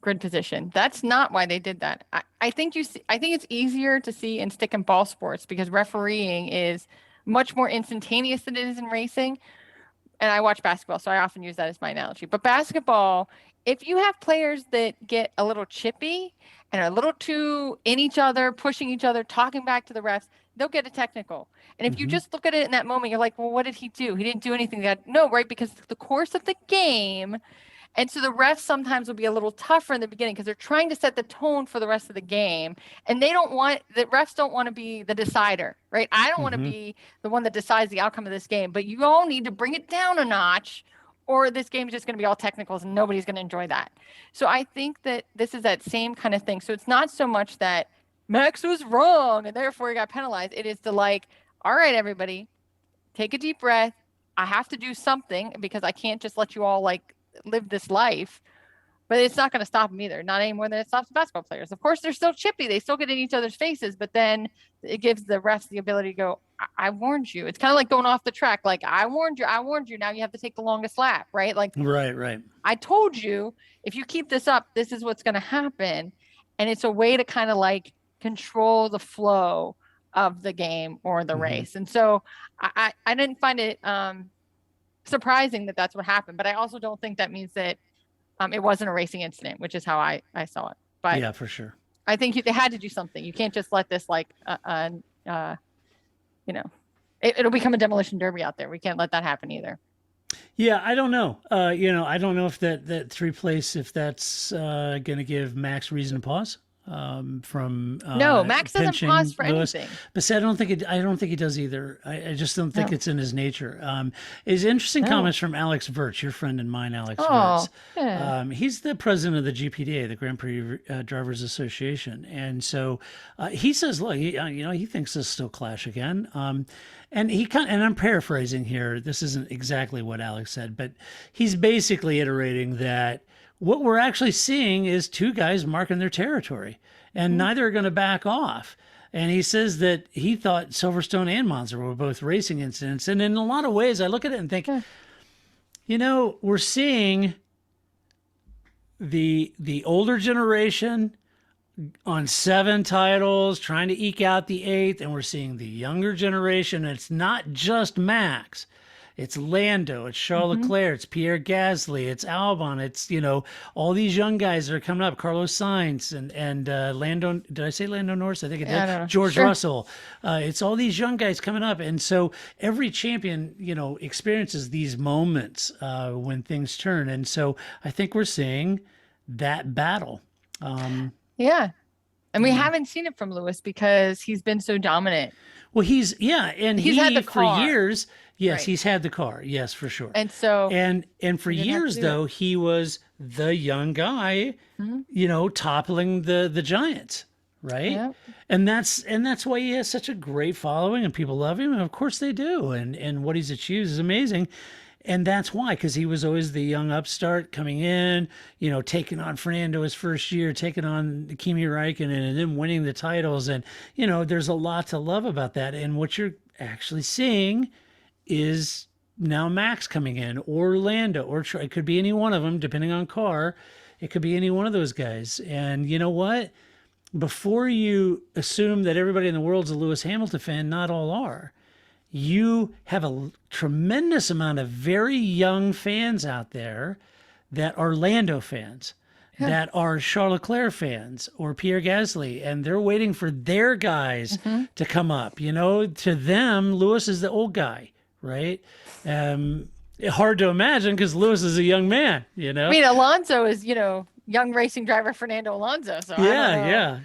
grid position. That's not why they did that. I think it's easier to see in stick and ball sports because refereeing is much more instantaneous than it is in racing. And I watch basketball, so I often use that as my analogy. But basketball, if you have players that get a little chippy and are a little too in each other, pushing each other, talking back to the refs, they'll get a technical. And if you just look at it in that moment, you're like, well, what did he do? He didn't do anything. No, right? Because the course of the game. And so the refs sometimes will be a little tougher in the beginning because they're trying to set the tone for the rest of the game. And the refs don't want to be the decider, right? I don't want to be the one that decides the outcome of this game, but you all need to bring it down a notch or this game's just going to be all technicals and nobody's going to enjoy that. So I think that this is that same kind of thing. So it's not so much that Max was wrong and therefore he got penalized. It is to like, all right, everybody, take a deep breath. I have to do something because I can't just let you all like live this life. But it's not going to stop them either, not any more than it stops basketball players. Of course, they're still chippy. They still get in each other's faces, but then it gives the refs the ability to go, I warned you. It's kind of like going off the track. Like, I warned you. Now you have to take the longest lap, right? Like, Right. I told you, if you keep this up, this is what's going to happen. And it's a way to kind of like control the flow of the game or the race. And so I didn't find it surprising that that's what happened, but I also don't think that means that it wasn't a racing incident, which is how I saw it. But yeah, for sure. I think they had to do something. You can't just let this like, it'll become a demolition derby out there. We can't let that happen either. Yeah, I don't know. I don't know if that three place, if that's going to give Max reason to pause. From no, Max doesn't pause for Lewis. anything. But see, I don't think he does either. I just don't think it's in his nature. Is interesting comments from Alex Virch, your friend and mine, Alex Virch. Yeah. He's the president of the GPDA, the Grand Prix Drivers Association, and so he says, look, he thinks this still clash again. And and I'm paraphrasing here. This isn't exactly what Alex said, but he's basically iterating that what we're actually seeing is two guys marking their territory, and neither are going to back off. And he says that he thought Silverstone and Monza were both racing incidents. And in a lot of ways, I look at it and think, we're seeing the older generation on 7 titles trying to eke out the 8th, and we're seeing the younger generation. And it's not just Max. It's Lando, it's Charles Leclerc, it's Pierre Gasly, it's Albon, it's, all these young guys that are coming up, Carlos Sainz and Lando, did I say Lando Norris? I think it did. George Russell. It's all these young guys coming up. And so every champion, experiences these moments when things turn. And so I think we're seeing that battle. Yeah. And we haven't seen it from Lewis because he's been so dominant. Well, he's had the car for years. Yes, right. He's had the car. Yes, for sure. And so, and for years though, he was the young guy, toppling the giants, right? Yep. And that's why he has such a great following and people love him. And of course they do. And what he's achieved is amazing. And that's why, because he was always the young upstart coming in, taking on Fernando his first year, taking on Kimi Räikkönen, and then winning the titles. And, there's a lot to love about that. And what you're actually seeing is now Max coming in, or Lando, or it could be any one of them, depending on car. It could be any one of those guys. And you know what? Before you assume that everybody in the world's a Lewis Hamilton fan, not all are. You have a tremendous amount of very young fans out there that are Lando fans, that are Charles Leclerc fans or Pierre Gasly, and they're waiting for their guys to come up. To them, Lewis is the old guy, right? Hard to imagine because Lewis is a young man, I mean, Alonso is, young racing driver Fernando Alonso. So yeah.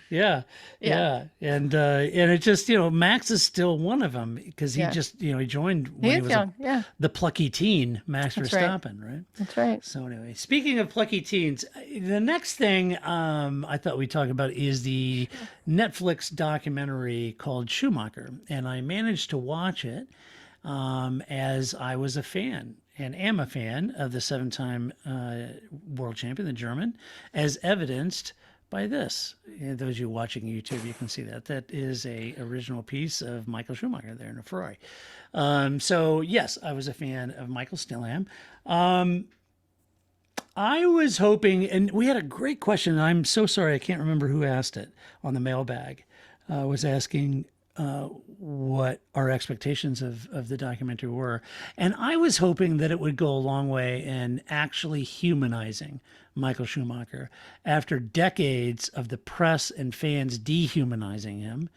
And it just, Max is still one of them because he just, he joined when he was young. The plucky teen, Max Verstappen, right? That's right. So anyway, speaking of plucky teens, the next thing I thought we'd talk about is the Netflix documentary called Schumacher, and I managed to watch it as I was a fan. And am a fan of the 7-time world champion, the German, as evidenced by this. And those of you watching YouTube, you can see that. That is a original piece of Michael Schumacher there in a Ferrari. So, yes, I was a fan of Michael, still am. I was hoping, and we had a great question, and I'm so sorry I can't remember who asked it on the mailbag, was asking what our expectations of the documentary were. And I was hoping that it would go a long way in actually humanizing Michael Schumacher after decades of the press and fans dehumanizing him.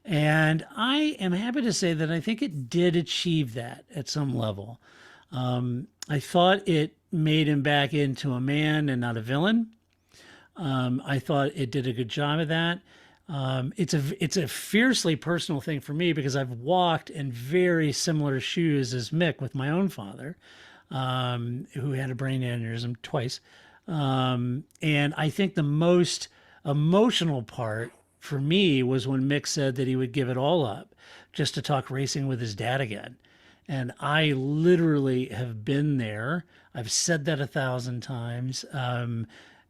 And I am happy to say that I think it did achieve that at some level. I thought it made him back into a man and not a villain. I thought it did a good job of that. It's a fiercely personal thing for me because I've walked in very similar shoes as Mick with my own father. who had a brain aneurysm twice. And I think the most emotional part for me was when Mick said that he would give it all up just to talk racing with his dad again. And I literally have been there. I've said that 1,000 times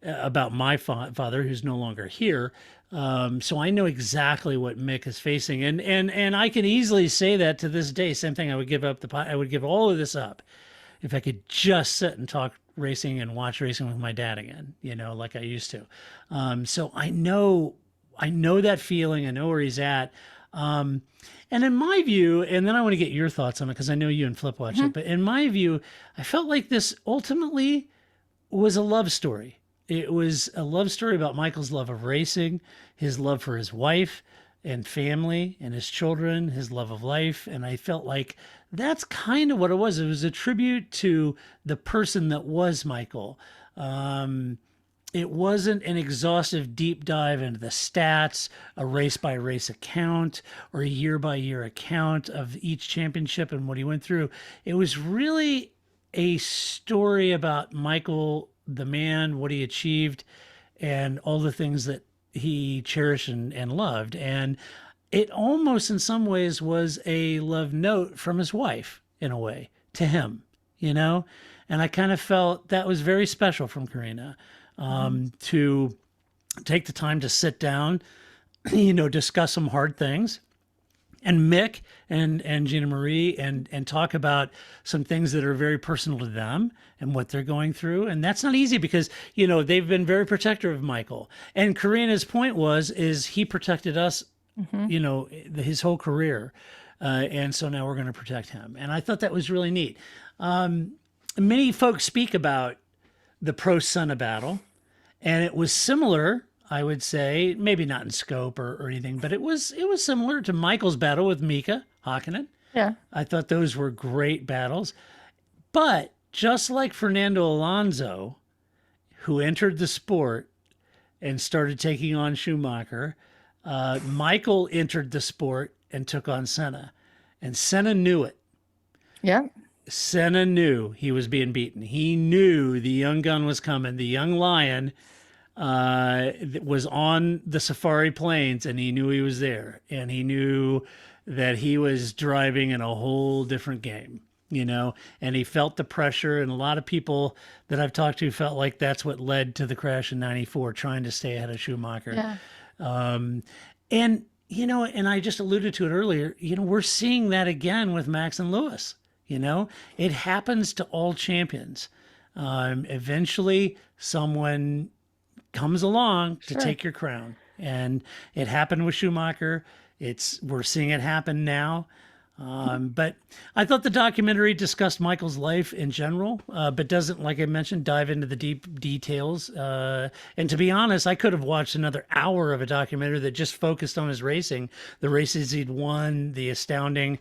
about my father, who's no longer here. So I know exactly what Mick is facing, and I can easily say that to this day. Same thing. I would give up I would give all of this up if I could just sit and talk racing and watch racing with my dad again, like I used to. So I know that feeling. I know where he's at. And in my view, and then I want to get your thoughts on it because I know you and Flip watch it, but in my view, I felt like this ultimately was a love story. It was a love story about Michael's love of racing, his love for his wife and family and his children, his love of life. And I felt like that's kind of what it was. It was a tribute to the person that was Michael. It wasn't an exhaustive deep dive into the stats, a race by race account, or a year by year account of each championship and what he went through. It was really a story about Michael, the man, what he achieved, and all the things that he cherished and loved. And it almost in some ways was a love note from his wife, in a way, to him, And I kind of felt that was very special from Karina, to take the time to sit down, discuss some hard things. And Mick and Gina Marie and talk about some things that are very personal to them and what they're going through. And that's not easy because, they've been very protective of Michael. And Karina's point is he protected us, his whole career. And so now we're going to protect him. And I thought that was really neat. Many folks speak about the pro-Senna battle, and it was similar, I would say, maybe not in scope or anything, but it was similar to Michael's battle with Mika Hakkinen. Yeah. I thought those were great battles. But just like Fernando Alonso, who entered the sport and started taking on Schumacher, Michael entered the sport and took on Senna. And Senna knew it. Yeah. Senna knew he was being beaten. He knew the young gun was coming. The young lion was on the safari plains, and he knew he was there. And he knew that he was driving in a whole different game, and he felt the pressure. And a lot of people that I've talked to felt like that's what led to the crash in 94, trying to stay ahead of Schumacher. Yeah. And I just alluded to it earlier, we're seeing that again with Max and Lewis. It happens to all champions. Eventually someone comes along to take your crown. And it happened with Schumacher. We're seeing it happen now. But I thought the documentary discussed Michael's life in general, but doesn't, like I mentioned, dive into the deep details. And to be honest, I could have watched another hour of a documentary that just focused on his racing, the races he'd won, the astounding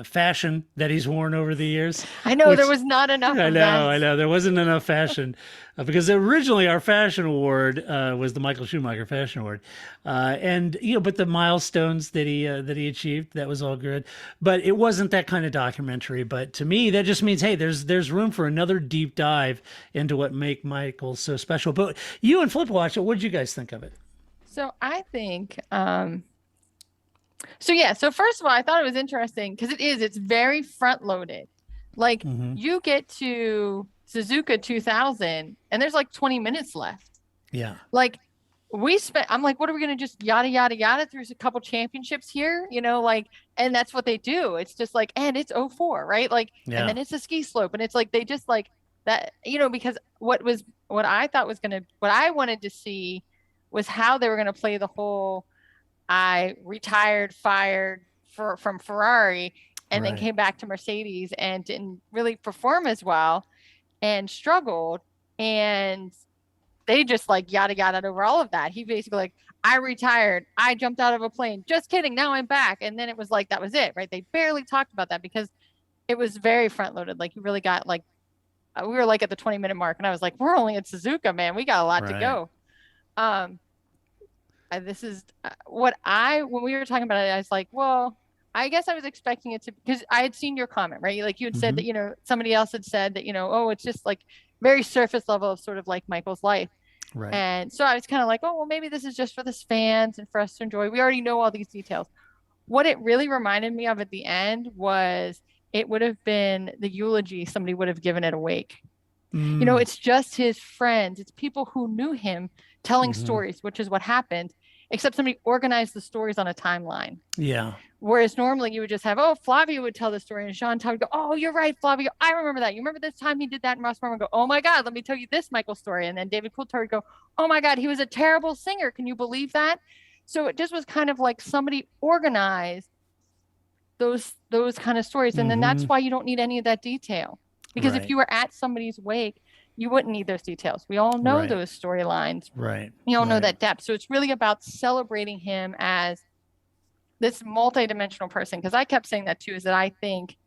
fashion that he's worn over the years. I know there was not enough. I know. There wasn't enough fashion because originally our fashion award was the Michael Schumacher Fashion Award, and but the milestones that he achieved, that was all good. But it wasn't that kind of documentary. But to me, that just means, hey, there's room for another deep dive into what make Michael so special. But you and Flip watch it. What did you guys think of it? So I think. So first of all, I thought it was interesting because it's very front loaded. Like you get to Suzuka 2000 and there's like 20 minutes left. Yeah. Like I'm like, what are we going to just yada, yada, yada through a couple championships here? And that's what they do. It's just like, and it's 04, right? Like, and then it's a ski slope. And it's like, they just like that, because what I wanted to see was how they were going to play the whole, I retired, fired from Ferrari, and then came back to Mercedes and didn't really perform as well and struggled. And they just like yada yada over all of that. He basically like, I retired, I jumped out of a plane. Just kidding. Now I'm back. And then it was like, that was it, right? They barely talked about that because it was very front loaded. Like you really got like, we were like at the 20-minute mark and I was like, we're only at Suzuka, man. We got a lot to go. This is when we were talking about it, I was like, well, I guess I was expecting it to, because I had seen your comment, right? Like you had said that, somebody else had said that, oh, it's just like very surface level of sort of like Michael's life. Right. And so I was kind of like, oh, well, maybe this is just for the fans and for us to enjoy. We already know all these details. What it really reminded me of at the end was it would have been the eulogy somebody would have given at a wake. It's just his friends. It's people who knew him telling stories, which is what happened, except somebody organized the stories on a timeline. Yeah. Whereas normally you would just have, oh, Flavio would tell the story and Jean would go, oh, you're right, Flavio. I remember that. You remember this time he did that? And Ross Martin would go, oh my God, let me tell you this Michael story. And then David Coulthard would go, oh my God, he was a terrible singer. Can you believe that? So it just was kind of like somebody organized those kind of stories. And then that's why you don't need any of that detail. Because if you were at somebody's wake, you wouldn't need those details. We all know those storylines. Right. We all know that depth. So it's really about celebrating him as this multidimensional person. Because I kept saying that too, is that I think,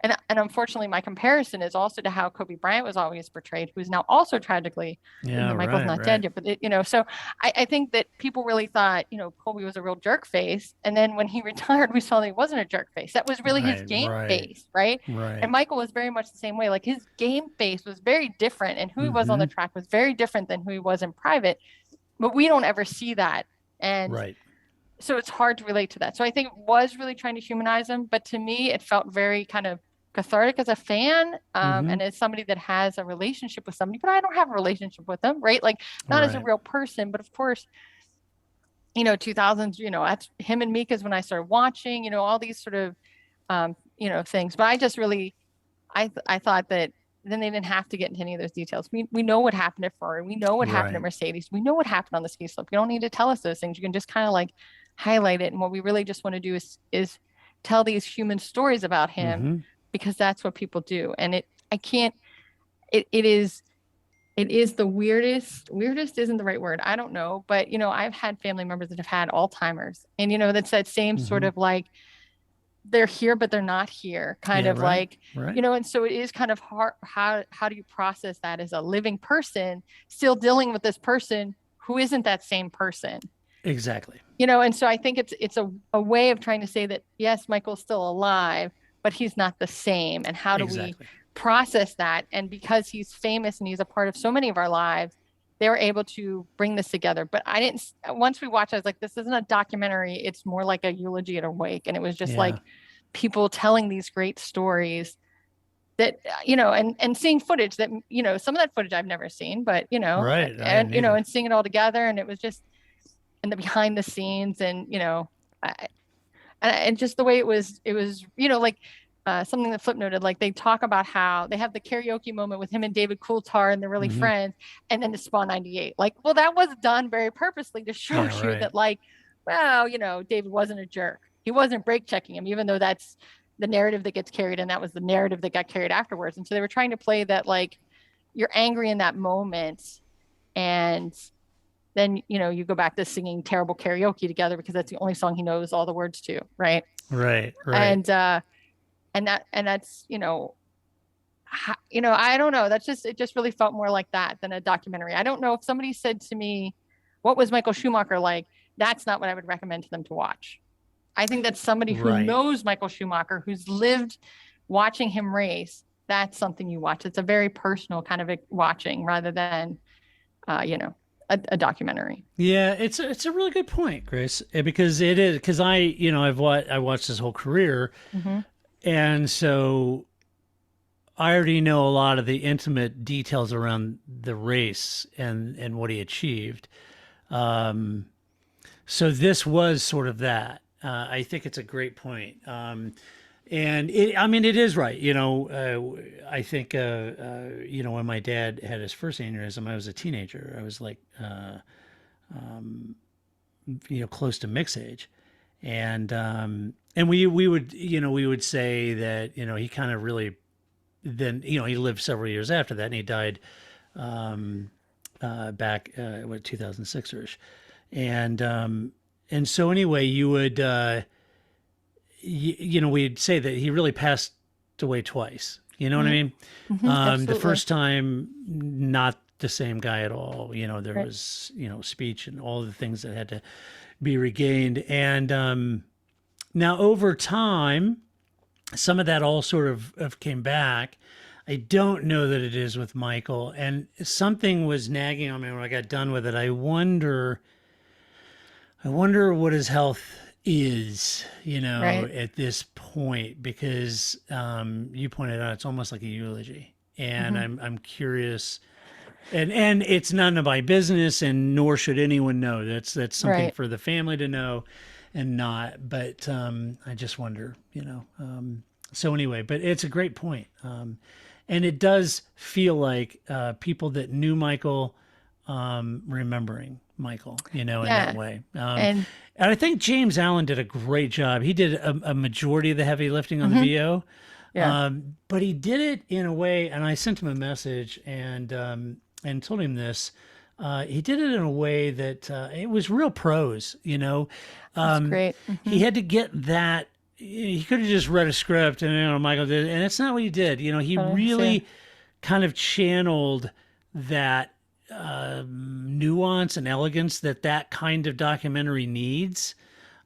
and unfortunately my comparison is also to how Kobe Bryant was always portrayed, who's now also tragically, Michael's not dead yet, but so I think that people really thought, Kobe was a real jerk face. And then when he retired, we saw that he wasn't a jerk face. That was really his game face, right? And Michael was very much the same way. Like his game face was very different, and who he was on the track was very different than who he was in private. But we don't ever see that. And so it's hard to relate to that. So I think it was really trying to humanize him. But to me, it felt very kind of cathartic as a fan, and as somebody that has a relationship with somebody, but I don't have a relationship with them, right? Like not as a real person, but of course, 2000s, that's him and Mika's when I started watching, all these sort of, things. But I just really, I thought that then they didn't have to get into any of those details. We know what happened at Ferrari. We know what happened at Mercedes. We know what happened on the ski slope. You don't need to tell us those things. You can just kind of like highlight it. And what we really just want to do is tell these human stories about him. Because that's what people do. And it is the weirdest isn't the right word. I don't know. But, I've had family members that have had Alzheimer's, and, that's that same sort of like, they're here, but they're not here kind of like, and so it is kind of hard. How do you process that as a living person still dealing with this person who isn't that same person? Exactly. And so I think it's a way of trying to say that, yes, Michael's still alive, but he's not the same. And how do we process that? And because he's famous and he's a part of so many of our lives, they were able to bring this together. But once we watched, I was like, this isn't a documentary. It's more like a eulogy at a wake. And it was just like people telling these great stories that, and seeing footage that, some of that footage I've never seen, but, and seeing it all together. And it was just, and the behind the scenes and, and just the way it was, like something that Flip noted, like they talk about how they have the karaoke moment with him and David Coulthard and they're really friends. And then the Spa 98, like, well, that was done very purposely to show you that like, well, David wasn't a jerk. He wasn't brake checking him, even though that's the narrative that gets carried. And that was the narrative that got carried afterwards. And so they were trying to play that, like, you're angry in that moment. And then, you go back to singing terrible karaoke together because that's the only song he knows all the words to. Right. Right. And that's, I don't know. It just really felt more like that than a documentary. I don't know if somebody said to me, what was Michael Schumacher like? That's not what I would recommend to them to watch. I think that's somebody who knows Michael Schumacher, who's lived watching him race. That's something you watch. It's a very personal kind of watching rather than, a documentary. Yeah, it's a really good point, Grace, because it is, because I watched his whole career, and so I already know a lot of the intimate details around the race and what he achieved. So this was sort of that. I think it's a great point. And it is right. I think, when my dad had his first aneurysm, I was a teenager. I was like, close to mix age. And we would say that, he kind of really, then, he lived several years after that and he died, back, 2006-ish. And so anyway, you would, we'd say that he really passed away twice. You know what I mean? The first time, not the same guy at all. There was, speech and all the things that had to be regained. And Now, over time, some of that all sort of came back. I don't know that it is with Michael, and something was nagging on me when I got done with it. I wonder what his health is, Right. at this point, because you pointed out it's almost like a eulogy, and I'm curious, and it's none of my business, and nor should anyone know. That's something Right. for the family to know, and not. But I just wonder, So anyway, but it's a great point, and it does feel like people that knew Michael remembering Michael, in that Yeah. way. And And I think James Allen did a great job. He did a majority of the heavy lifting on the VO, yeah. but he did it in a way. And I sent him a message and told him this. He did it in a way that it was real prose. That's great. He had to get that. He could have just read a script, and Michael did, and it's not what he did. He really kind of channeled that nuance and elegance that kind of documentary needs.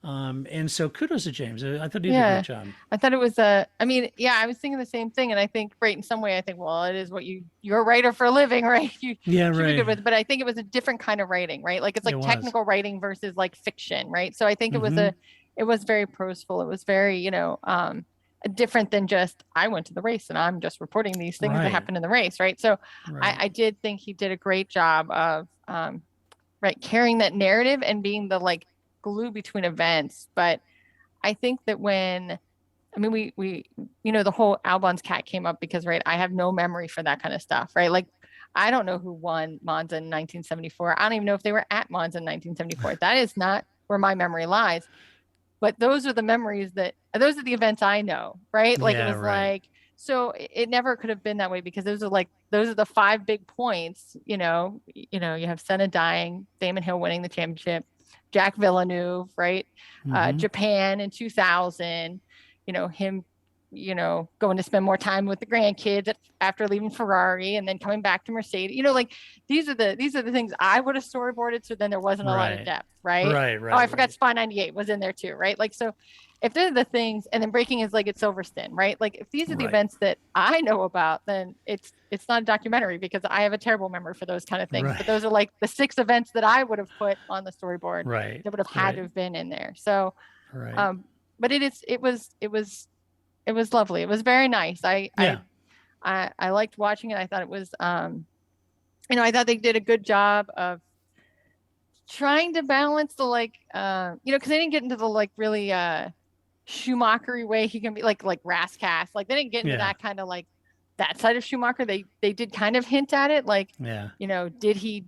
And so kudos to James. I thought he did a great job. I thought it was I was thinking the same thing. And I think, right, in some way, I think, well, it is what you're a writer for a living, right? You Yeah, should be right. good with, but I think it was a different kind of writing, right? Like it's like It was. technical writing versus like fiction, right? So I think Mm-hmm. it was very proseful. It was very, different than just, I went to the race and I'm just reporting these things Right. that happened in the race, right? So Right. I did think he did a great job of, right, carrying that narrative and being the like glue between events. But I think that we the whole Albon's cat came up because, right, I have no memory for that kind of stuff, right? Like, I don't know who won Monza in 1974. I don't even know if they were at Monza in 1974. That is not where my memory lies. But those are the those are the events I know, right? Like, Yeah, it was right. like, so it never could have been that way because those are the 5 big points, you have Senna dying, Damon Hill winning the championship, Jack Villeneuve, right? Mhm. Japan in 2000, him, going to spend more time with the grandkids after leaving Ferrari and then coming back to Mercedes. Like these are the things I would have storyboarded. So then there wasn't a lot of Right. depth, right? Right. Oh, I forgot Spy 98 was in there too, right? Like, so if they're the things, and then braking is like at Silverstone, right? Like if these are the Right. events that I know about, then it's not a documentary because I have a terrible memory for those kind of things. Right. But those are like the 6 events that I would have put on the storyboard Right. that would have had to have been in there. So, Right. but it was lovely. It was very nice. I liked watching it. I thought it was, I thought they did a good job of trying to balance the because they didn't get into the like really Schumacher way he can be like Rascast. Like they didn't get into that kind of like that side of Schumacher. They did kind of hint at it, like did he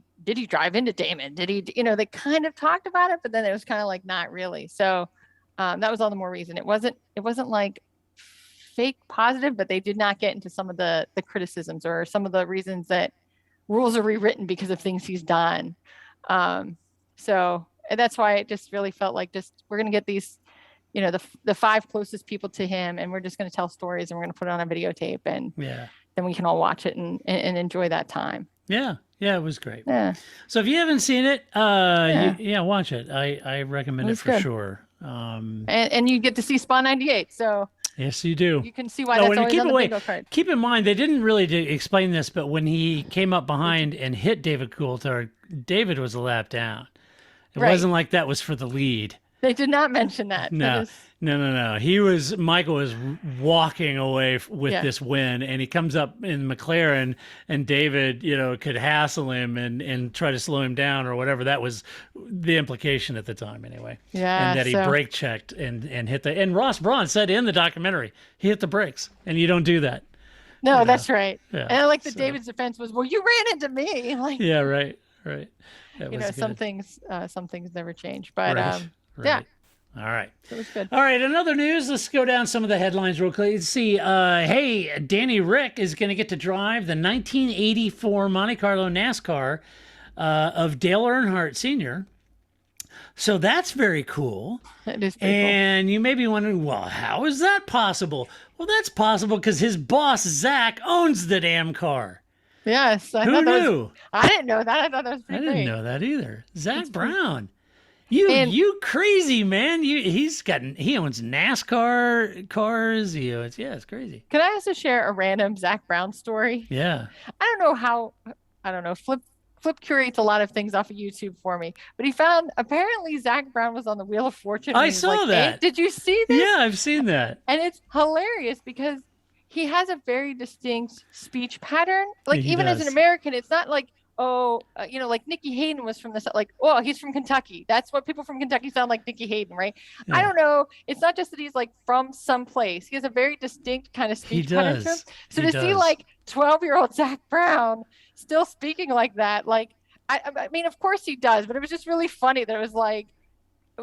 drive into Damon? Did he? They kind of talked about it, but then it was kind of like not really. So that was all the more reason. It wasn't like fake positive, but they did not get into some of the criticisms or some of the reasons that rules are rewritten because of things he's done. So that's why it just really felt like we're going to get these, the 5 closest people to him, and we're just going to tell stories and we're going to put it on a videotape, and then we can all watch it and enjoy that time. Yeah, it was great. Yeah. So if you haven't seen it, watch it. I recommend it for good. sure. And you get to see Spa 98, so yes, you do. you can see why that's always on the bingo card. Keep in mind, they didn't really explain this, but when he came up behind and hit David Coulthard, David was a lap down. It wasn't like that was for the lead. They did not mention that. No. Michael was walking away with this win, and he comes up in McLaren, and David, could hassle him and try to slow him down or whatever. That was the implication at the time, anyway. Yeah. And that he brake checked and hit and Ross Brawn said in the documentary, he hit the brakes, and you don't do that. No, that's right. Yeah, and I like that David's defense was, well, you ran into me. Like, yeah, right. That was some things never change, but yeah. All right. It was good. All right. In other news, let's go down some of the headlines real quick. Let's see. Hey, Danny Rick is going to get to drive the 1984 Monte Carlo NASCAR of Dale Earnhardt Sr. So that's very cool. It is pretty and you may be wondering, well, how is that possible? Well, that's possible because his boss, Zach, owns the damn car. Yes. Who knew? I didn't know that. I thought that was pretty I didn't know that either. Zach Brown. And You crazy man. He owns NASCAR cars. It's crazy. can I also share a random Zach Brown story? Yeah. I don't know how, I don't know, Flip curates a lot of things off of YouTube for me, but he found apparently Zach Brown was on the Wheel of Fortune. When I he was saw like that. 8. Did you see this? Yeah, I've seen that. And it's hilarious because he has a very distinct speech pattern. Like He even as does. an American, it's not like, like Nikki Hayden was from the like, oh, he's from Kentucky. That's what people from Kentucky sound like, Nikki Hayden, right? I Yeah. don't know. It's not just that he's like from someplace. He has a very distinct kind of speech pattern to him. does. So He to see does. like 12-year-old Zach Brown still speaking like that, like I mean, of course he does, but it was just really funny that it was like,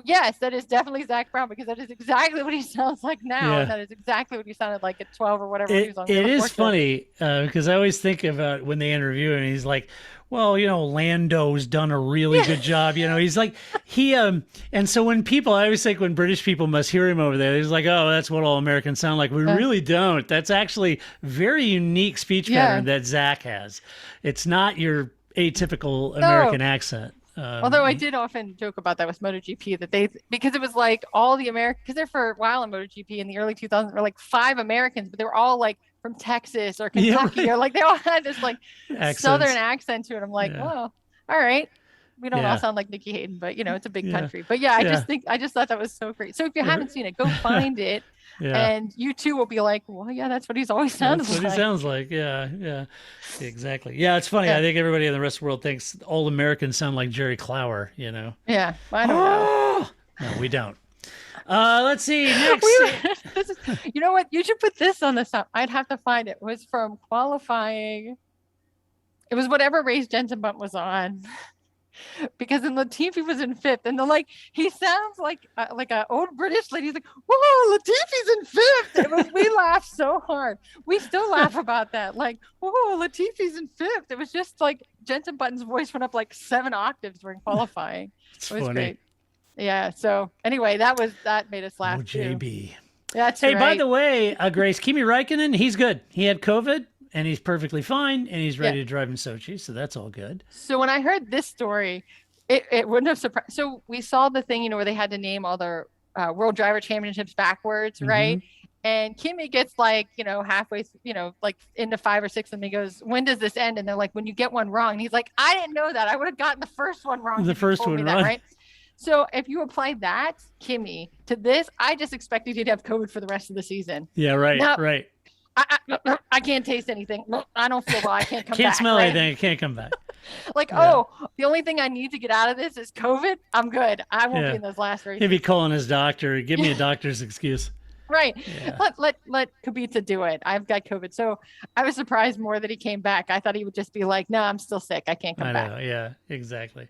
yes, that is definitely Zach Brown because that is exactly what he sounds like now, Yeah. and that is exactly what he sounded like at 12 or whatever. He was on It Wheel of is Fortune. funny because I always think about when they interview him, he's like, well, Lando's done a really good job. He's like, and so when I always think when British people must hear him over there, he's like, oh, that's what all Americans sound like. We really don't. That's actually very unique speech pattern that Zach has. It's not your atypical American accent. Although I did often joke about that with MotoGP because it was like all the Americans, because there for a while in MotoGP in the early 2000s were like 5 Americans, but they were all like from Texas or Kentucky or like they all had this like Southern accent to it. I'm like, well, all right. We don't all sound like Nikki Hayden, but it's a big country. But I just thought that was so great. So if you haven't seen it, go find it. And you too will be like, well, yeah, that's what he's always sounded like. That's what he sounds like. Yeah, exactly. Yeah, it's funny. I think everybody in the rest of the world thinks all Americans sound like Jerry Clower, Yeah, well, I don't know. No, we don't. Let's see. Next. You know what? You should put this on the side. I'd have to find it. It was from qualifying. It was whatever race Jensen Button was on. Because then Latifi was in 5th, and he sounds like an old British lady. He's like, "Whoa, Latifi's in 5th." We laughed so hard. We still laugh about that. Like, "Whoa, Latifi's in 5th." It was just like Jensen Button's voice went up like 7 octaves during qualifying. It's it was funny. great. Yeah. So anyway, that made us laugh too. JB. That's hey, right. by the way, Grace, Kimi Räikkönen, he's good. He had COVID. And he's perfectly fine, and he's ready to drive in Sochi, so that's all good. So when I heard this story, it wouldn't have surprised. So we saw the thing, where they had to name all their World Driver Championships backwards, right? And Kimi gets halfway, like into 5 or 6, and he goes, "When does this end?" And they're like, "When you get one wrong." And he's like, "I didn't know that. I would have gotten the first one wrong." The first one wrong, right? So if you apply that Kimi to this, I just expected he'd have COVID for the rest of the season. Yeah, right, right. I can't taste anything. I don't feel well. I can't come back. Can't smell anything. I can't come back. The only thing I need to get out of this is COVID. I'm good. I won't be in those last races. He'd be calling his doctor. Give me a doctor's excuse. Right. Yeah. Let Kubica do it. I've got COVID. So I was surprised more that he came back. I thought he would just be like, no, I'm still sick. I can't come back. I know. Yeah, exactly.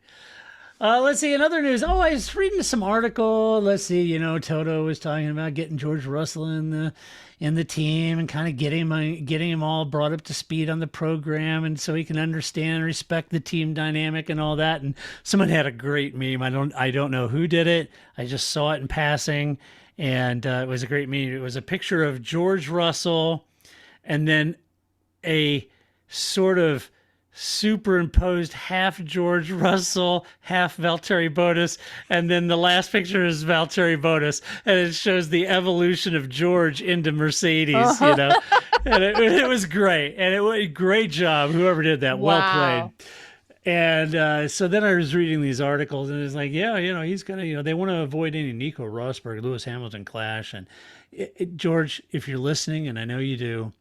Let's see, in other news. Oh, I was reading some article. Let's see, Toto was talking about getting George Russell in the team and kind of getting him all brought up to speed on the program, and so he can understand and respect the team dynamic and all that. And someone had a great meme. I don't know who did it. I just saw it in passing, and it was a great meme. It was a picture of George Russell, and then a sort of superimposed half George Russell, half Valtteri Bottas, and then the last picture is Valtteri Bottas, and it shows the evolution of George into Mercedes, and it was great, and it was a great job, whoever did that. Well played. And so then I was reading these articles, and it's like, he's gonna, they want to avoid any Nico Rosberg, Lewis Hamilton clash, and George, if you're listening, and I know you do,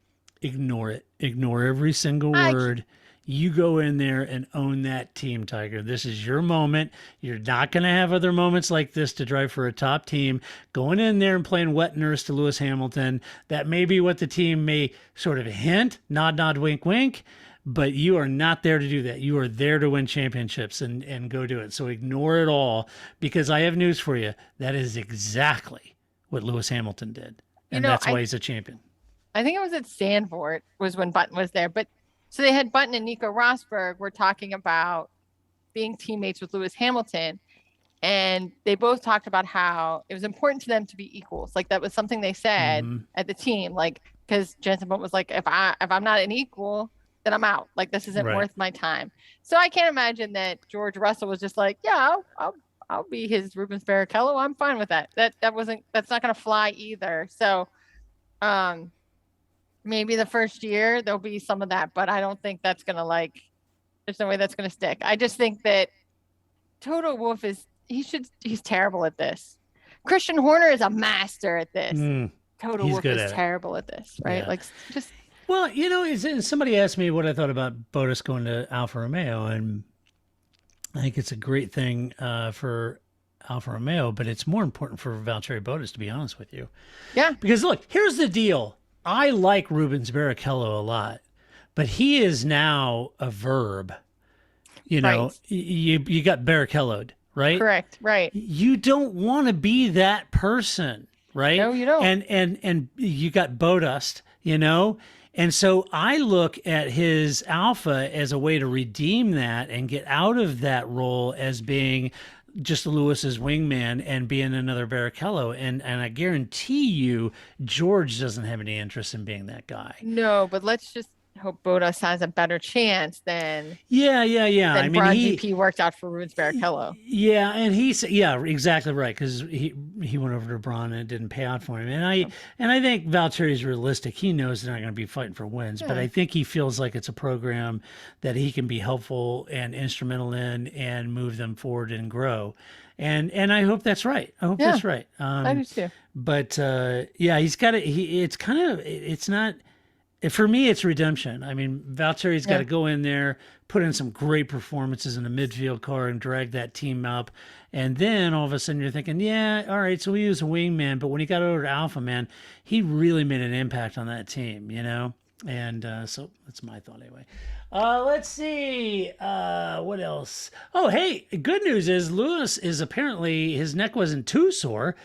ignore it. Ignore every single word. You go in there and own that team, Tiger. This is your moment. You're not going to have other moments like this to drive for a top team. Going in there and playing wet nurse to Lewis Hamilton, that may be what the team may sort of hint, nod, nod, wink, wink, but you are not there to do that. You are there to win championships and go do it. So ignore it all, because I have news for you. That is exactly what Lewis Hamilton did. And that's why he's a champion. I think it was at Sandford was when Button was there, but so they had Button and Nico Rosberg were talking about being teammates with Lewis Hamilton, and they both talked about how it was important to them to be equals. Like that was something they said at the team, like, because Jensen Button was like, if I'm not an equal, then I'm out. Like this isn't worth my time. So I can't imagine that George Russell was just like, yeah, I'll be his Rubens Barrichello. I'm fine with that. That's not going to fly either. So, maybe the first year there'll be some of that, but I don't think that's going to there's no way that's going to stick. I just think that Toto Wolff he's terrible at this. Christian Horner is a master at this. Toto Wolff is terrible at this, right? Yeah. Well, somebody asked me what I thought about Bottas going to Alfa Romeo, and I think it's a great thing for Alfa Romeo, but it's more important for Valtteri Bottas, to be honest with you. Yeah. Because look, here's the deal. I like Rubens Barrichello a lot, but he is now a verb. You got Barrichello'd, right? Correct. Right. You don't want to be that person, right? No, you don't. And you got Bottas, And so I look at his Alpha as a way to redeem that and get out of that role as being just Lewis's wingman and being another Barrichello. And I guarantee you, George doesn't have any interest in being that guy. No, but let's just hope Bottas has a better chance than Than Braun GP worked out for Rubens Barrichello. Yeah, and exactly right, because he went over to Braun and it didn't pay out for him. And I think Valtteri's realistic. He knows they're not going to be fighting for wins, but I think he feels like it's a program that he can be helpful and instrumental in and move them forward and grow. And I hope that's right. I hope that's right. I do too. But he's got it. It's not. For me, it's redemption. I mean, Valtteri's got to go in there, put in some great performances in a midfield car and drag that team up. And then all of a sudden you're thinking, all right, so he was a wingman. But when he got over to Alpha, man, he really made an impact on that team, And so that's my thought anyway. Let's see. What else? Oh, hey, good news is Lewis is apparently, his neck wasn't too sore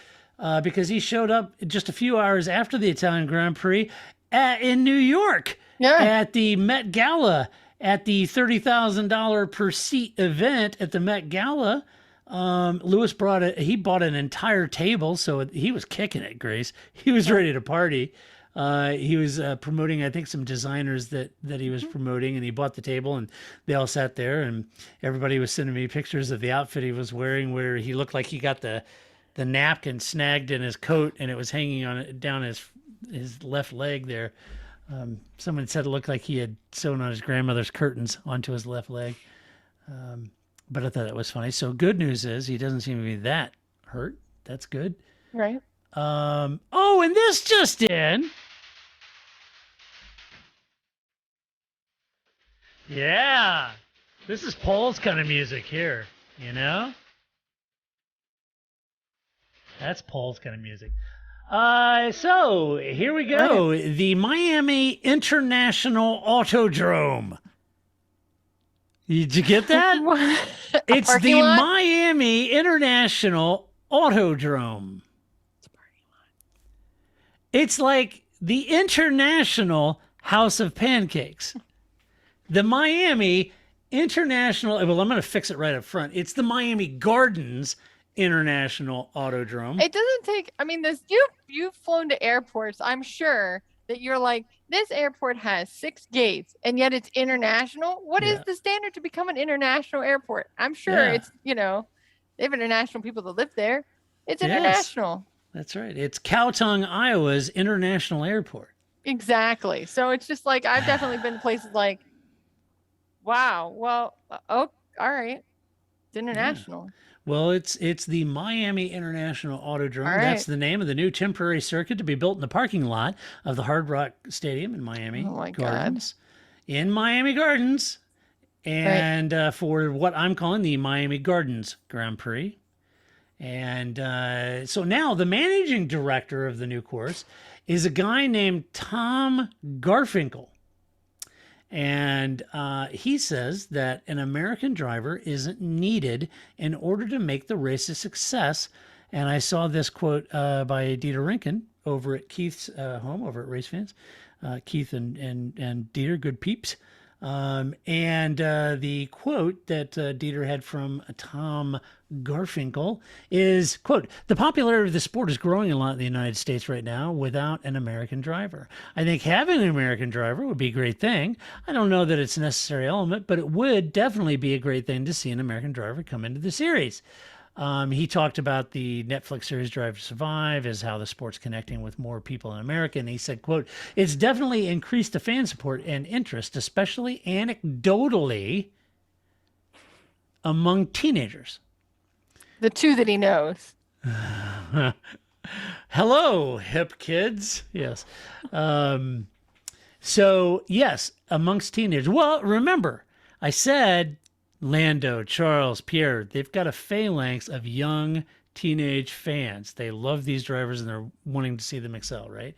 because he showed up just a few hours after the Italian Grand Prix in New York at the Met Gala, at the $30,000 per seat event at the Met Gala. Lewis bought an entire table, so he was kicking it, Grace. He was ready to party. He was promoting, I think, some designers that he was promoting, and he bought the table, and they all sat there, and everybody was sending me pictures of the outfit he was wearing, where he looked like he got the napkin snagged in his coat, and it was hanging down his left leg there. Someone said it looked like he had sewn on his grandmother's curtains onto his left leg. But I thought that was funny. So good news is he doesn't seem to be that hurt. That's good. Right. And this just in. Yeah. This is Paul's kind of music here, That's Paul's kind of music. So here we go. Right. The Miami International Autodrome. Did you get that? It's the Miami International Autodrome. It's like the International House of Pancakes. The Miami International, well, I'm going to fix it right up front. It's the Miami Gardens International Autodrome. It doesn't take, you've flown to airports. I'm sure that you're like, this airport has 6 gates and yet it's international. What is the standard to become an international airport? I'm sure it's, they have international people that live there. It's international. That's right. It's Cowtongue, Iowa's international airport. Exactly. So it's just like, I've definitely been to places like, wow, well, all right. It's international. Yeah. Well, it's the Miami International Autodrome. Right. That's the name of the new temporary circuit to be built in the parking lot of the Hard Rock Stadium in Miami Gardens. In Miami Gardens. And for what I'm calling the Miami Gardens Grand Prix. And so now the managing director of the new course is a guy named Tom Garfinkel. And he says that an American driver isn't needed in order to make the race a success. And I saw this quote by Dieter Rinken over at Keith's home, over at Race Fans. Keith and Dieter, good peeps. And the quote that Dieter had from Tom Garfinkel is, quote, "The popularity of the sport is growing a lot in the United States right now without an American driver. I think having an American driver would be a great thing. I don't know that it's a necessary element, but it would definitely be a great thing to see an American driver come into the series." He talked about the Netflix series Drive to Survive as how the sport's connecting with more people in America. And he said, quote, "It's definitely increased the fan support and interest, especially anecdotally among teenagers." The two that he knows. Hello, hip kids. Yes. So, yes, amongst teenagers. Well, remember, I said Lando, Charles, Pierre, they've got a phalanx of young teenage fans. They love these drivers and they're wanting to see them excel, right?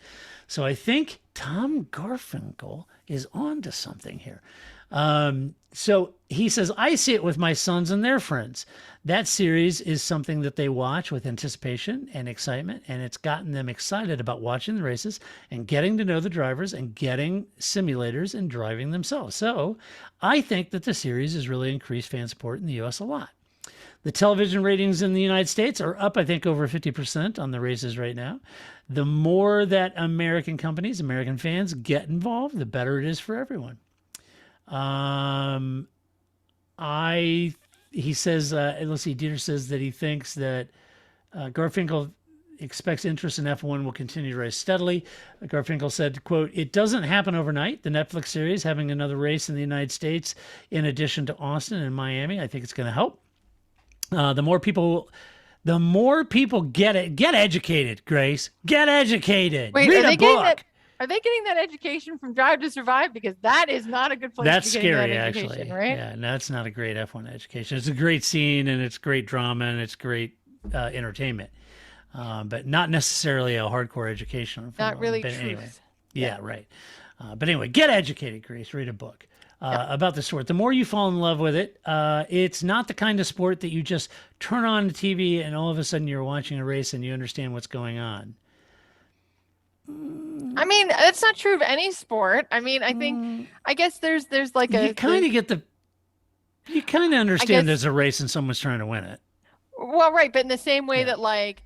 So I think Tom Garfinkel is on to something here. So he says, "I see it with my sons and their friends. That series is something that they watch with anticipation and excitement, and it's gotten them excited about watching the races and getting to know the drivers and getting simulators and driving themselves. So I think that the series has really increased fan support in the U.S. a lot. The television ratings in the United States are up, I think, over 50% on the races right now. The more that American companies, American fans get involved, the better it is for everyone." He says, let's see, Dieter says that he thinks that Garfinkel expects interest in F1 will continue to rise steadily. Garfinkel said, quote, "It doesn't happen overnight. The Netflix series having another race in the United States, in addition to Austin and Miami, I think it's going to help. The more people get it, get educated, Grace. Get educated. Wait, Read a book. Are they getting that education from Drive to Survive? Because that is not a good place That's to be getting scary, that education, actually. right? Yeah, no, that's not a great F1 education. It's a great scene and it's great drama and it's great entertainment, but not necessarily a hardcore education. Not really but truth. anyway, yeah, right. But anyway, get educated, Grace. Read a book about the sport. The more you fall in love with it, it's not the kind of sport that you just turn on the TV and all of a sudden you're watching a race and you understand what's going on. I mean, that's not true of any sport. I mean, I guess there's like You kind of understand guess- there's a race and someone's trying to win it. Well, right, but in the same way that like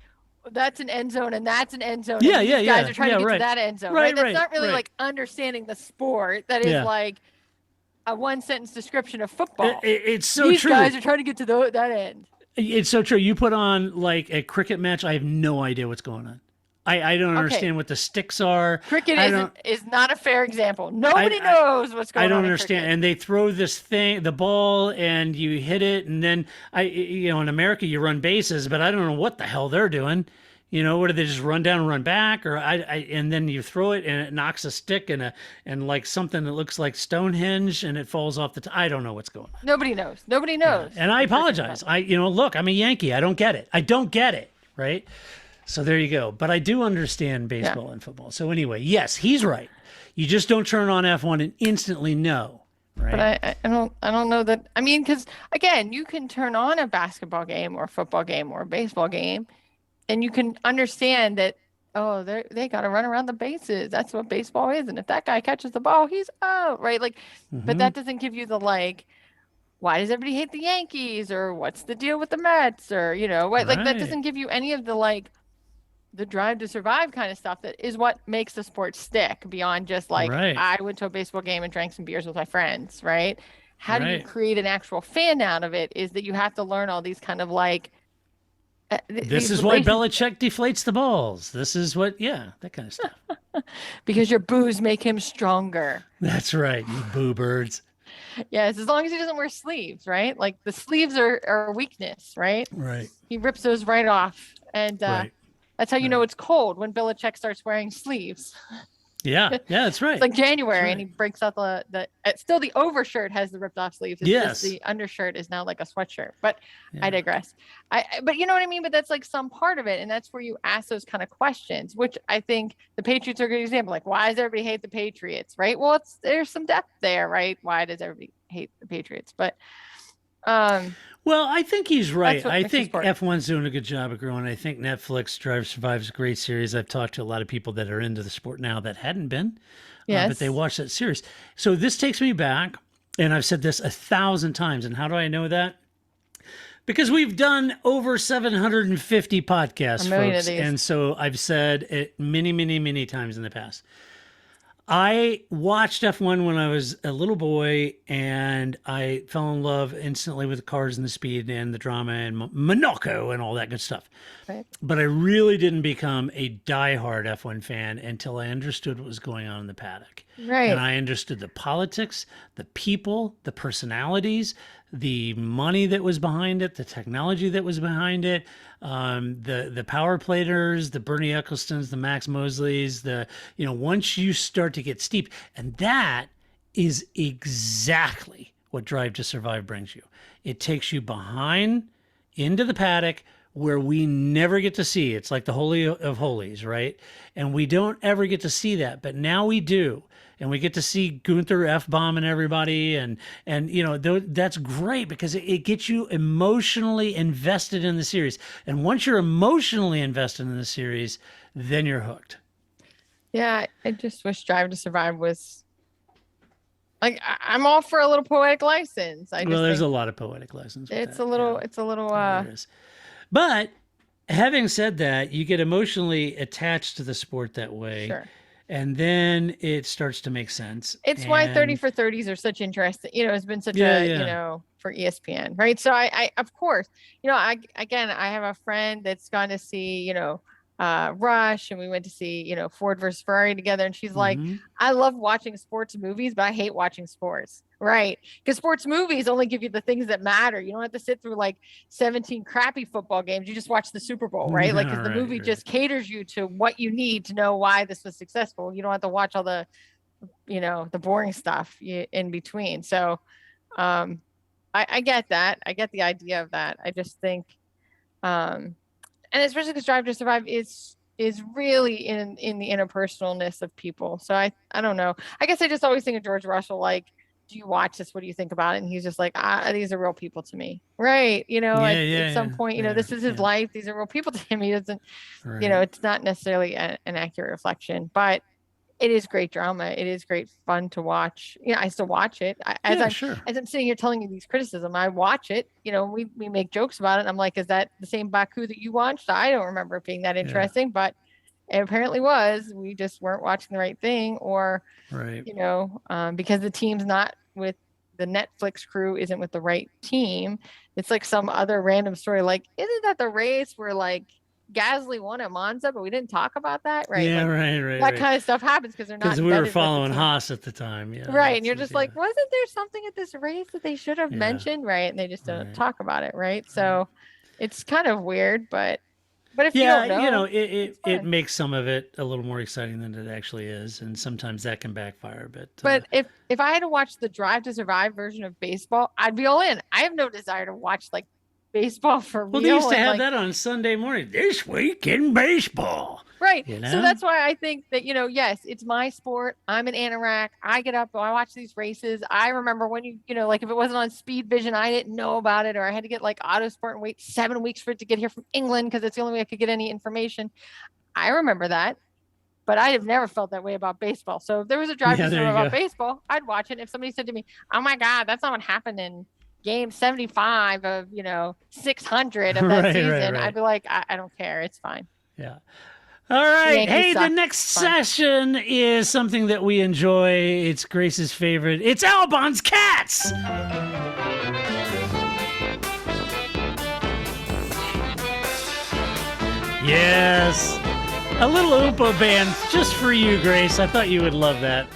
that's an end zone and that's an end zone. Yeah, and yeah, these guys yeah. are trying to Yeah, get right. to that end zone. Right, Right. That's right, not really right. like understanding the sport. That is Yeah. like a one sentence description of football. It's so These true. guys are trying to get to that end. It's so true. You put on like a cricket match, I have no idea what's going on. I don't understand what the sticks are. Cricket I don't- is not a fair example. Nobody I- knows what's going on. I don't in understand. cricket. And they throw this thing, the ball, and you hit it, and then in America you run bases, but I don't know what the hell they're doing. What do they just run down and run back, or and then you throw it and it knocks a stick and like something that looks like Stonehenge and it falls off the. I don't know what's going on. Nobody knows. Nobody knows. And I apologize. Look, I'm a Yankee. I don't get it. Right. So there you go. But I do understand baseball and football. So anyway, yes, he's right. You just don't turn on F1 and instantly know. Right. But I don't know that. I mean, because again, you can turn on a basketball game or a football game or a baseball game, and you can understand that. Oh, they got to run around the bases. That's what baseball is. And if that guy catches the ball, he's out, right? Like, but that doesn't give you the like. Why does everybody hate the Yankees? Or what's the deal with the Mets? Or what? Like that doesn't give you any of the like. The Drive to Survive kind of stuff that is what makes the sport stick beyond just like I went to a baseball game and drank some beers with my friends, right? How do you create an actual fan out of it is that you have to learn all these kind of like this is why Belichick deflates the balls. This is what that kind of stuff. because your boos make him stronger. That's right, you boo birds. Yes, as long as he doesn't wear sleeves, right? Like the sleeves are a weakness, right? Right. He rips those right off. And that's how you know it's cold when Belichick starts wearing sleeves. Yeah, that's right. It's like January, and he breaks out the still the overshirt has the ripped off sleeves. It's just the undershirt is now like a sweatshirt. But I digress. But you know what I mean? But that's like some part of it, and that's where you ask those kind of questions, which I think the Patriots are a good example. Like, why does everybody hate the Patriots? Right? Well, there's some depth there, right? Why does everybody hate the Patriots? But well, I think he's right. I makes think the sport. F1's doing a good job of growing. I think Netflix Drive to Survive is a great series. I've talked to a lot of people that are into the sport now that hadn't been, but they watched that series. So this takes me back, and I've said this 1,000 times. And how do I know that? Because we've done over 750 podcasts, A million folks. of these. And so I've said it many, many, many times in the past. I watched F1 when I was a little boy, and I fell in love instantly with the cars and the speed and the drama and Monaco and all that good stuff. Right. But I really didn't become a diehard F1 fan until I understood what was going on in the paddock. Right. And I understood the politics, the people, the personalities, the money that was behind it, the technology that was behind it, the power platers, the Bernie Ecclestons, the Max Mosleys, once you start to get steep, and that is exactly what Drive to Survive brings you. It takes you behind into the paddock where we never get to see. It's like the Holy of Holies, right? And we don't ever get to see that, but now we do. And we get to see Gunther F-bombing everybody. And that's great because it gets you emotionally invested in the series. And once you're emotionally invested in the series, then you're hooked. Yeah, I just wish Drive to Survive was like I'm all for a little poetic license. There's a lot of poetic license. It's a little. There is. But having said that, you get emotionally attached to the sport that way. Sure. And then it starts to make sense. It's why 30 for 30s are such interesting. It's been such for ESPN, right? So I of course, I have a friend that's gone to see, Rush, and we went to see, Ford versus Ferrari together. And she's like, I love watching sports movies, but I hate watching sports. Right. Because sports movies only give you the things that matter. You don't have to sit through like 17 crappy football games. You just watch the Super Bowl, right? Like, because the movie just caters you to what you need to know why this was successful. You don't have to watch all the, the boring stuff in between. So I get that. I get the idea of that. I just think, and especially because Drive to Survive is really in the interpersonalness of people. So I don't know. I guess I just always think of George Russell, like, do you watch this? What do you think about it? And he's just like, these are real people to me. Right. At some point, this is his life. These are real people to him. He doesn't, it's not necessarily an accurate reflection, but it is great drama. It is great fun to watch. I still watch it. As I'm sitting here telling you these criticism, I watch it. We make jokes about it. And I'm like, is that the same Baku that you watched? I don't remember it being that interesting, but it apparently was. We just weren't watching the right thing, or, because the team's not with the Netflix crew, isn't with the right team. It's like some other random story. Like, isn't that the race where like Gasly won at Monza, but we didn't talk about that, right? Yeah, like, right. That kind of stuff happens because they're not. Because we were following Haas at the time, yeah. Right, and you're just like, wasn't there something at this race that they should have mentioned, right? And they just don't talk about it, right? So it's kind of weird, but if you don't know, it makes some of it a little more exciting than it actually is, and sometimes that can backfire. But if I had to watch the Drive to Survive version of baseball, I'd be all in. I have no desire to watch like baseball for real. Well, they used to have that on Sunday morning. This week in baseball. Right. So that's why I think that, yes, it's my sport. I'm an anorak. I get up, I watch these races. I remember when like if it wasn't on Speed Vision, I didn't know about it, or I had to get like Autosport and wait 7 weeks for it to get here from England because it's the only way I could get any information. I remember that. But I have never felt that way about baseball. So if there was a Drive to Survive about baseball, I'd watch it. If somebody said to me, oh my God, that's not what happened in game 75 of 600 of that season, I'd be like, I don't care, it's fine. Yeah. All right. Hey, the next session is something that we enjoy. It's Grace's favorite. It's Albon's Cats. Yes. A little Oompa band just for you, Grace. I thought you would love that.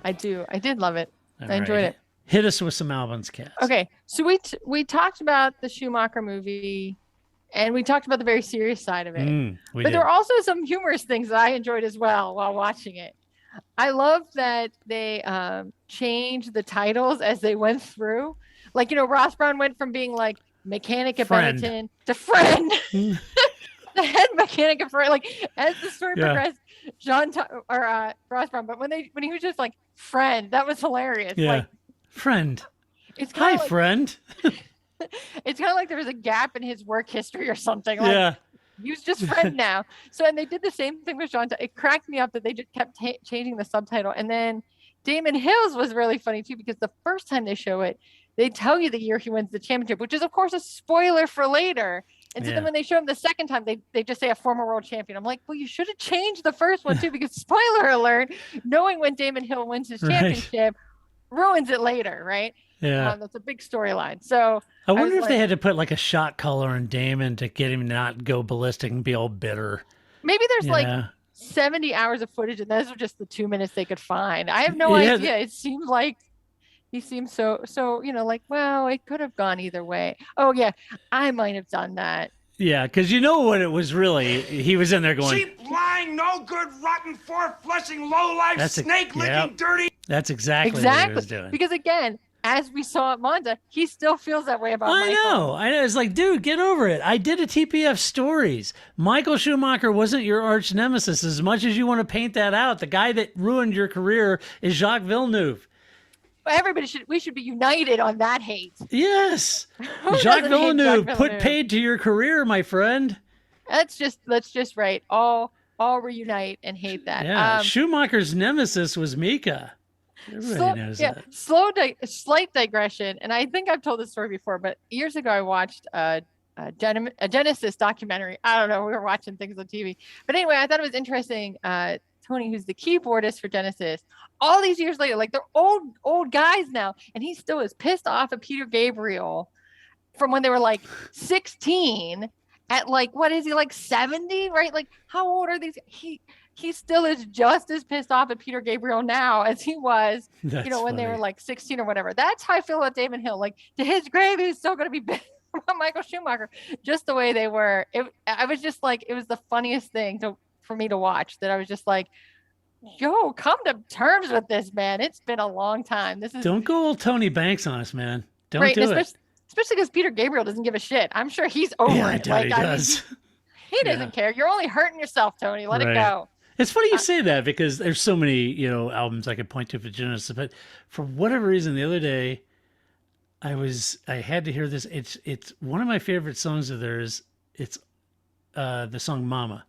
I do. I did love it. All I enjoyed it. Hit us with some Albon's Cats. Okay. So we talked about the Schumacher movie, and we talked about the very serious side of it. But there are also some humorous things that I enjoyed as well while watching it. I love that they changed the titles as they went through. Like, Ross Brown went from being like mechanic at Benetton to friend. The head mechanic at Ferrari. Like, as the story progressed, Ross Brown. But when he was just like friend, that was hilarious. Yeah, like, friend. It's hi, friend. It's kind of like there was a gap in his work history or something. Like, he was just friend now. So, and they did the same thing with Jean. It cracked me up that they just kept changing the subtitle. And then Damon Hill's was really funny too, because the first time they show it, they tell you the year he wins the championship, which is of course a spoiler for later. And so then when they show him the second time, they just say a former world champion. I'm like, well, you should have changed the first one too, because spoiler alert, knowing when Damon Hill wins his championship ruins it later, right? Yeah. That's a big storyline. So I wonder if they had to put like a shot collar on Damon to get him not go ballistic and be all bitter. Maybe there's like 70 hours of footage, and those are just the 2 minutes they could find. I have no idea. It seemed like he seems so, like, well, it could have gone either way. Oh, yeah, I might have done that. Yeah, because you know what it was really? He was in there going, cheap, lying, no good, rotten, four-flushing, low-life, snake-licking, dirty. That's exactly what he was doing. Because, again, as we saw at Monza, he still feels that way about Michael. I know. It's like, dude, get over it. I did a TPF stories. Michael Schumacher wasn't your arch nemesis. As much as you want to paint that out, the guy that ruined your career is Jacques Villeneuve. We should be united on that hate. Yes. Jacques Villeneuve put paid to your career, my friend. Let's just right. All reunite and hate that. Yeah. Schumacher's nemesis was Mika. Everybody knows that. Slight digression, and I think I've told this story before, but years ago I watched a Genesis documentary. I don't know, we were watching things on TV. But anyway, I thought it was interesting. Tony, who's the keyboardist for Genesis, all these years later, like they're old guys now, and he still is pissed off at Peter Gabriel from when they were like 16 at like, what is he, like 70, right? Like, how old are these? He still is just as pissed off at Peter Gabriel now as he was, when they were like 16 or whatever. That's how I feel about Damon Hill. Like, to his grave, he's still going to be bitter about Michael Schumacher, just the way they were. I was just like, it was the funniest thing for me to watch, that I was just like, yo, come to terms with this, man. It's been a long time. Don't go old Tony Banks on us, man. Don't do it. Especially because Peter Gabriel doesn't give a shit. I'm sure he's over it. He does. He doesn't care. You're only hurting yourself, Tony. Let it go. It's funny you say that, because there's so many, albums I could point to for Genesis, but for whatever reason, the other day, I had to hear this. It's one of my favorite songs of theirs. It's the song Mama.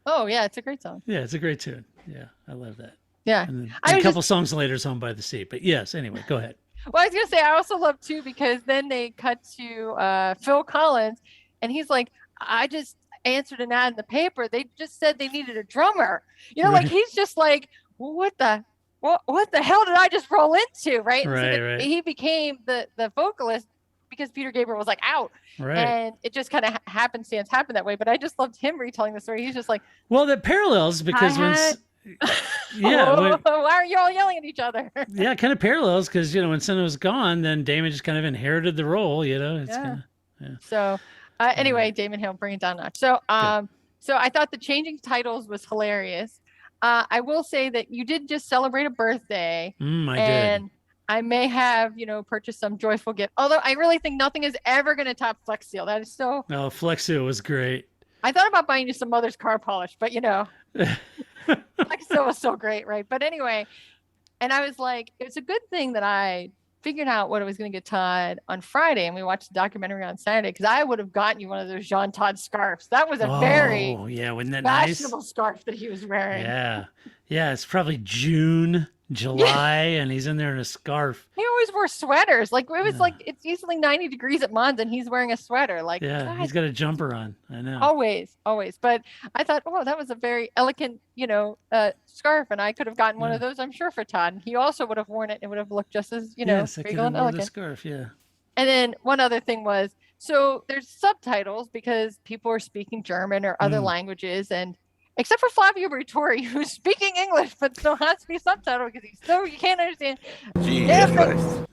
Oh yeah, it's a great song. Yeah, it's a great tune. Yeah, I love that. Yeah. And then a couple songs later is Home by the Sea. But yes, anyway, go ahead. Well, I was gonna say, I also love too, because then they cut to Phil Collins, and he's like, I just answered an ad in the paper. They just said they needed a drummer. Like he's just like, what the hell did I just roll into? Right. Right. He became the vocalist because Peter Gabriel was like out. Right. And it just kind of happened that way. But I just loved him retelling the story. He's just like, well, that parallels, because why are you all yelling at each other? Yeah, it kind of parallels, because when Senna was gone, then Damon just kind of inherited the role. So anyway, Damon Hill, bring it down a notch. So so I thought the changing titles was hilarious. I will say that you did just celebrate a birthday. I did. I may have, purchased some joyful gift. Although I really think nothing is ever going to top Flex Seal. That is so. Oh, Flex Seal was great. I thought about buying you some mother's car polish, but Flex Seal was so great, right? But anyway, and I was like, it's a good thing that I figured out what I was going to get Todd on Friday, and we watched the documentary on Saturday, because I would have gotten you one of those Jean Todt scarves. That was a very wasn't that fashionable nice? Scarf that he was wearing. Yeah, it's probably June, July, and he's in there in a scarf. He always wore sweaters. Like, it was like, it's easily 90 degrees at Monza, and he's wearing a sweater. Like, God. He's got a jumper on. I know. Always. But I thought, that was a very elegant, scarf, and I could have gotten one of those, I'm sure, for Todd. And he also would have worn it, and it would have looked just as, regal and elegant. The scarf, yeah. And then one other thing was, so there's subtitles because people are speaking German or other languages, and except for Flavio Briatore, who's speaking English but still has to be subtitled because you can't understand. Jesus.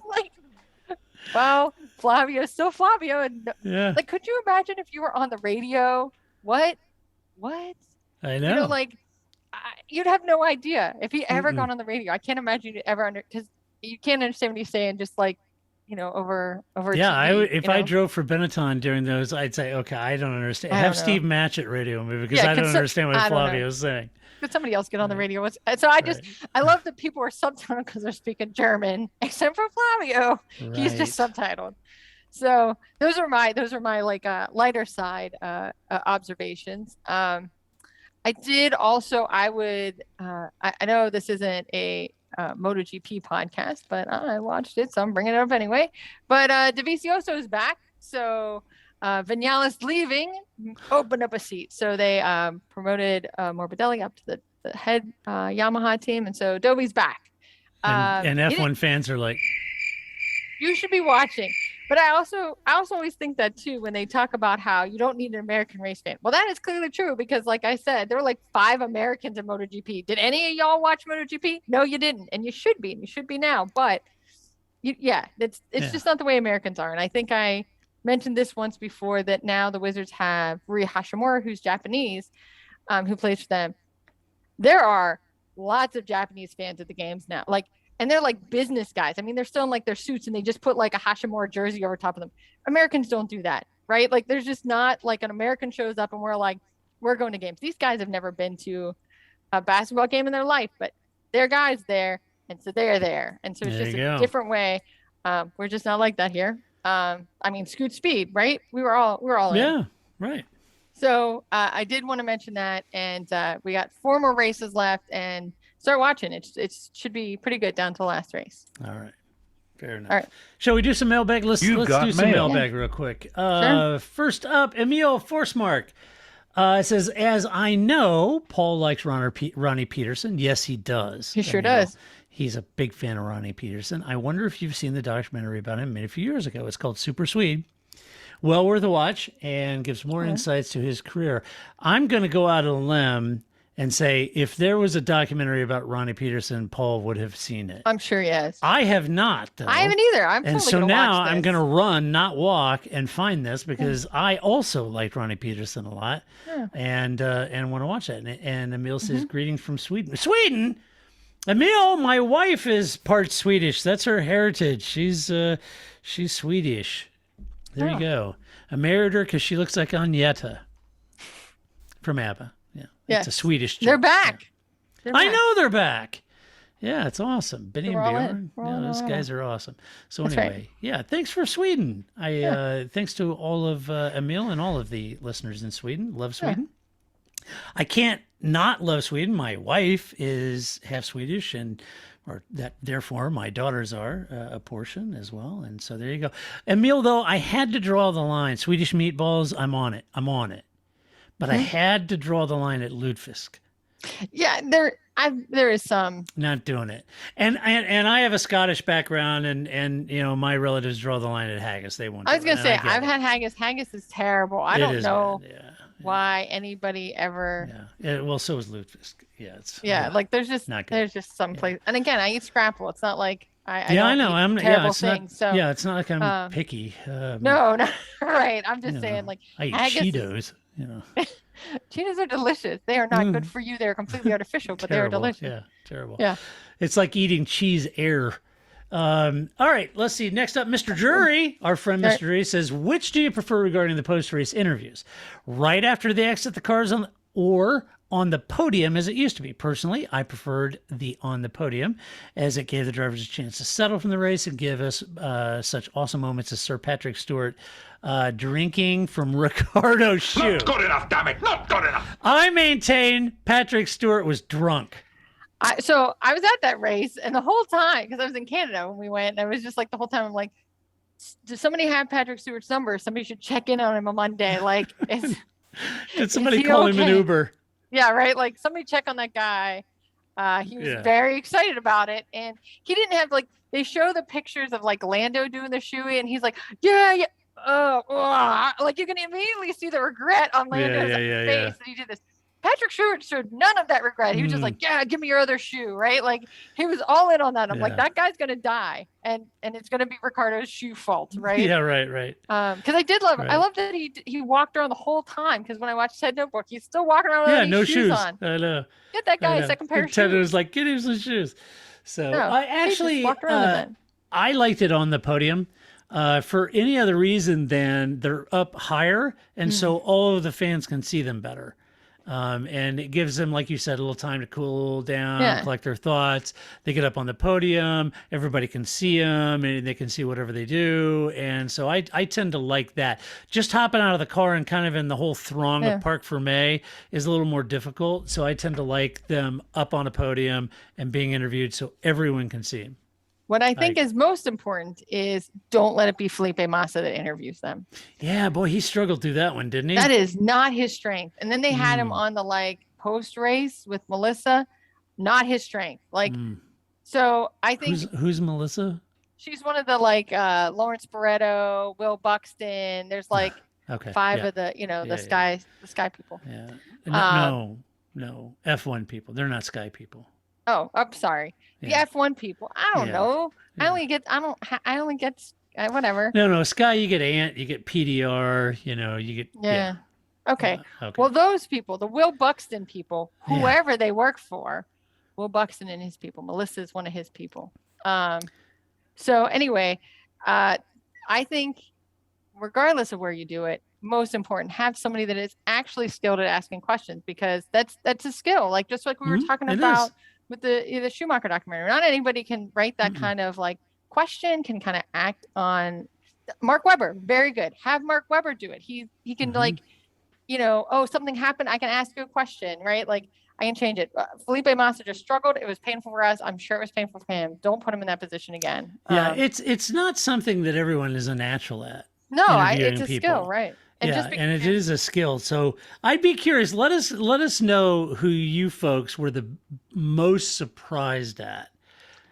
Like, well, Flavio's still Flavio, and like, could you imagine if you were on the radio? What? I know. You'd have no idea if he ever gone on the radio. I can't imagine you'd ever because you can't understand what he's saying, just like, over TV, if I drove for Benetton during those, I'd say, okay, I don't understand. Have Steve Matchett radio me, because I don't understand what Flavio is saying. Could somebody else get on the radio? So I love that people are subtitled because they're speaking German, except for Flavio. Right. He's just subtitled. So those are my like lighter side observations. I did also, I know this isn't a MotoGP podcast, but I watched it, so I'm bringing it up anyway. But Dovizioso is back, so Vinales leaving opened up a seat. So they promoted Morbidelli up to the head Yamaha team. And so Dobie's back. And F1 fans are like, you should be watching. But I also always think that too when they talk about how you don't need an American race fan. Well, that is clearly true because, like I said, there were like 5 Americans in MotoGP. Did any of y'all watch MotoGP? No, you didn't, and you should be, and you should be now. But it's just not the way Americans are. And I think I mentioned this once before that now the Wizards have Rui Hashimura, who's Japanese, who plays for them. There are lots of Japanese fans at the games now, and they're like business guys. I mean, they're still in like their suits and they just put like a Hashimura jersey over top of them. Americans don't do that, right? Like there's just not like an American shows up and we're like, we're going to games. These guys have never been to a basketball game in their life, but they're guys there. And so they're there. And so it's just a different way. We're just not like that here. I mean, Scoot Speed, right? We're all in. Yeah, right. So I did want to mention that. And we got 4 more races left and start watching. It should be pretty good down to the last race. All right. Fair enough. All right. Shall we do some mailbag? Let's do some mailbag real quick. Sure. First up, Emil Forsmark says, as I know, Paul likes Ronnie Peterson. Yes, he does. He sure does. He's a big fan of Ronnie Peterson. I wonder if you've seen the documentary about him made a few years ago. It's called Super Swede. Well worth a watch and gives more insights to his career. I'm going to go out on a limb and say if there was a documentary about Ronnie Peterson, Paul would have seen it. I'm sure he has. I have not, though. I haven't either. I'm and totally so gonna now watch this. I'm going to run, not walk, and find this because I also liked Ronnie Peterson a lot and want to watch that. And Emil says, greetings from Sweden. Sweden? Emil, my wife is part Swedish. That's her heritage. She's Swedish. There you go. I married her because she looks like Agneta from ABBA. Yeah, it's a Swedish joke. They're back. Yeah. I know they're back. Yeah, it's awesome. Benny and We're all Bjorn. in. Yeah, those guys are awesome. So That's anyway, thanks for Sweden. Thanks to all of Emil and all of the listeners in Sweden. Love Sweden. I can't not love Sweden. My wife is half Swedish therefore my daughters are a portion as well. And so there you go. Emil, though, I had to draw the line. Swedish meatballs, I'm on it. But I had to draw the line at Lutefisk. Yeah, there is some. Not doing it. And I have a Scottish background and my relatives draw the line at haggis. They won't. I was going to say, I've had haggis. Haggis is terrible. I don't know why anybody ever. Yeah. Well, so is Lutefisk. Like there's just some place. And again, I eat scrapple. It's not like I know. I'm terrible it's things. Not, so it's not like I'm picky. No, right. I'm just saying, like I eat haggis Cheetos. Cheetos are delicious. They are not good for you. They're completely artificial, but they are delicious. Yeah, terrible. Yeah, it's like eating cheese air. All right, let's see. Next up, Mr. Jury, our friend Mr. Jury says, which do you prefer regarding the post-race interviews? Right after they exit the cars or on the podium as it used to be? Personally, I preferred the on the podium as it gave the drivers a chance to settle from the race and give us such awesome moments as Sir Patrick Stewart drinking from Ricciardo's shoe. Not good enough, damn it! Not good enough. I maintain Patrick Stewart was drunk. So I was at that race, and the whole time, because I was in Canada when we went, and I was just like the whole time, I'm like, does somebody have Patrick Stewart's number? Somebody should check in on him on Monday. Like, did somebody call him an Uber? Yeah, right. Like somebody check on that guy. He was very excited about it, and he didn't have they show the pictures of like Lando doing the shoey, and he's like, yeah. Like you can immediately see the regret on Lando's face that he did this. Patrick Stewart showed none of that regret. He was just like, yeah, give me your other shoe, right? Like he was all in on that. I'm like, that guy's gonna die, and it's gonna be Ricciardo's shoe fault, right? Yeah, right. Because I did love, I love that he walked around the whole time. Because when I watched Ted Notebook, he's still walking around with no shoes on. I know. Get that guy a second pair of shoes. Ted was like, get him some shoes. So I actually, I liked it on the podium. For any other reason than they're up higher, and so all of the fans can see them better. And it gives them, like you said, a little time to cool down, collect their thoughts. They get up on the podium, everybody can see them, and they can see whatever they do. And so I tend to like that. Just hopping out of the car and kind of in the whole throng of Parc Fermé is a little more difficult. So I tend to like them up on a podium and being interviewed so everyone can see them. What I think is most important is don't let it be Felipe Massa that interviews them. Yeah, boy, he struggled through that one, didn't he? That is not his strength. And then they had him on the like post race with Melissa, not his strength. Like, so I think who's Melissa? She's one of the like Lawrence Barretto, Will Buxton. There's like five of the, the sky people. Yeah. No, F1 people. They're not sky people. Oh, I'm sorry. The F1 people. I don't know. Yeah. I only get whatever. No, Sky, you get Ant, you get PDR, you get. Yeah. Okay. Well, those people, the Will Buxton people, whoever they work for, Will Buxton and his people. Melissa is one of his people. So anyway, I think regardless of where you do it, most important, have somebody that is actually skilled at asking questions, because that's a skill. Like just like we were talking about with the Schumacher documentary, not anybody can write that kind of like question, can kind of act on. Mark Webber, very good. Have Mark Webber do it. He can like, something happened, I can ask you a question, right? Like I can change it. Felipe Massa just struggled. It was painful for us. I'm sure it was painful for him. Don't put him in that position again. Yeah, it's not something that everyone is a natural at. No, it's a skill, right? And and it is a skill. So I'd be curious. Let us know who you folks were the most surprised at,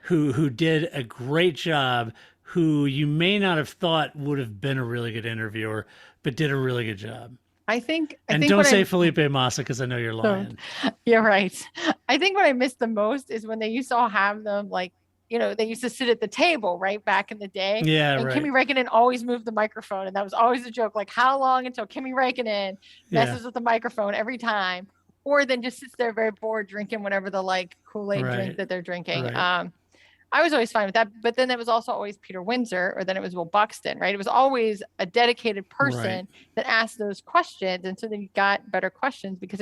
who did a great job, who you may not have thought would have been a really good interviewer, but did a really good job. I think don't say Felipe Massa, because I know you're lying. You're right. I think what I missed the most is when they used to all have them like, they used to sit at the table right back in the day. Yeah, and right. Kimi Räikkönen always moved the microphone, and that was always a joke. Like, how long until Kimi Räikkönen messes with the microphone every time, or then just sits there very bored drinking whatever the like Kool-Aid drink that they're drinking. Right. I was always fine with that, but then it was also always Peter Windsor, or then it was Will Buxton, right? It was always a dedicated person that asked those questions, and so then you got better questions because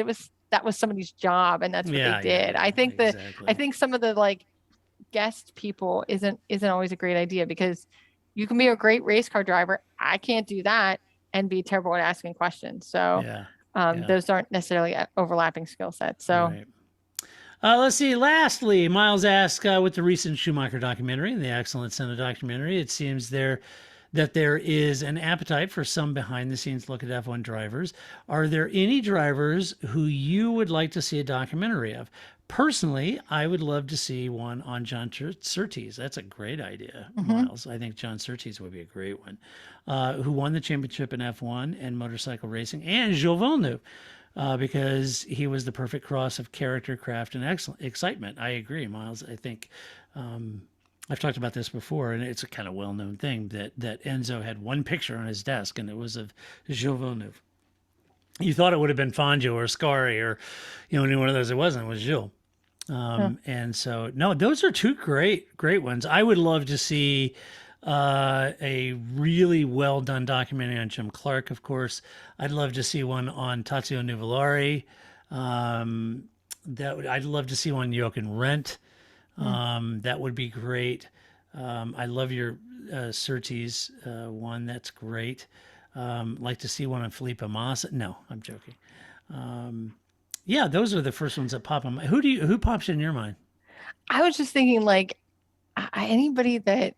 that was somebody's job, and that's what they did. I think I think some of the like guest people isn't always a great idea, because you can be a great race car driver. I can't do that and be terrible at asking questions. So those aren't necessarily overlapping skill sets. So. Right. Let's see. Lastly, Miles asked, with the recent Schumacher documentary and the Excellent Senna documentary, it seems that there is an appetite for some behind-the-scenes look at F1 drivers. Are there any drivers who you would like to see a documentary of? Personally, I would love to see one on John Surtees. That's a great idea, Miles. I think John Surtees would be a great one. Who won the championship in F1 and motorcycle racing, and Gilles Villeneuve. Because he was the perfect cross of character, craft, and excitement. I agree, Miles. I think I've talked about this before, and it's a kind of well-known thing that Enzo had one picture on his desk, and it was of Gilles Villeneuve. You thought it would have been Fangio or Scari or any one of those. It wasn't. It was Gilles. And so, no, those are two great ones. I would love to see a really well done documentary on Jim Clark, of course. I'd love to see one on Tazio Nuvolari. I'd love to see one on Jochen Rindt. That would be great. I love your Surtees one. That's great. Like to see one on Felipe Massa. No, I'm joking. Yeah, those are the first ones that pop in. Who pops in your mind? I was just thinking like anybody that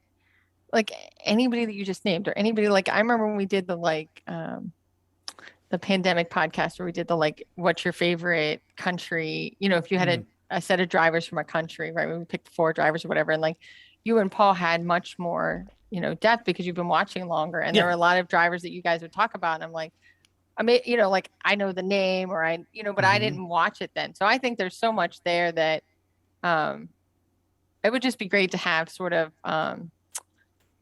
you just named, or anybody like, I remember when we did the like the pandemic podcast where we did the like, what's your favorite country? If you had a set of drivers from a country, right? We picked 4 drivers or whatever, and like you and Paul had much more depth because you've been watching longer, and there were a lot of drivers that you guys would talk about, and I'm like, I mean, like I know the name, or but I didn't watch it then. So I think there's so much there that it would just be great to have sort of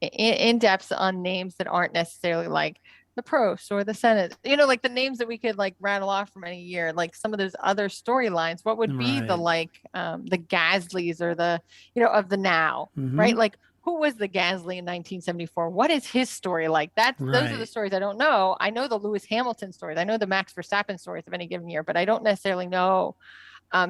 in depth on names that aren't necessarily like the Prost or the Senate, like the names that we could like rattle off from any year, like some of those other storylines. What would be the like the Gasly's or the of the now, right? Like, who was the Gasly in 1974? What is his story like? Those are the stories I don't know. I know the Lewis Hamilton stories. I know the Max Verstappen stories of any given year, but I don't necessarily know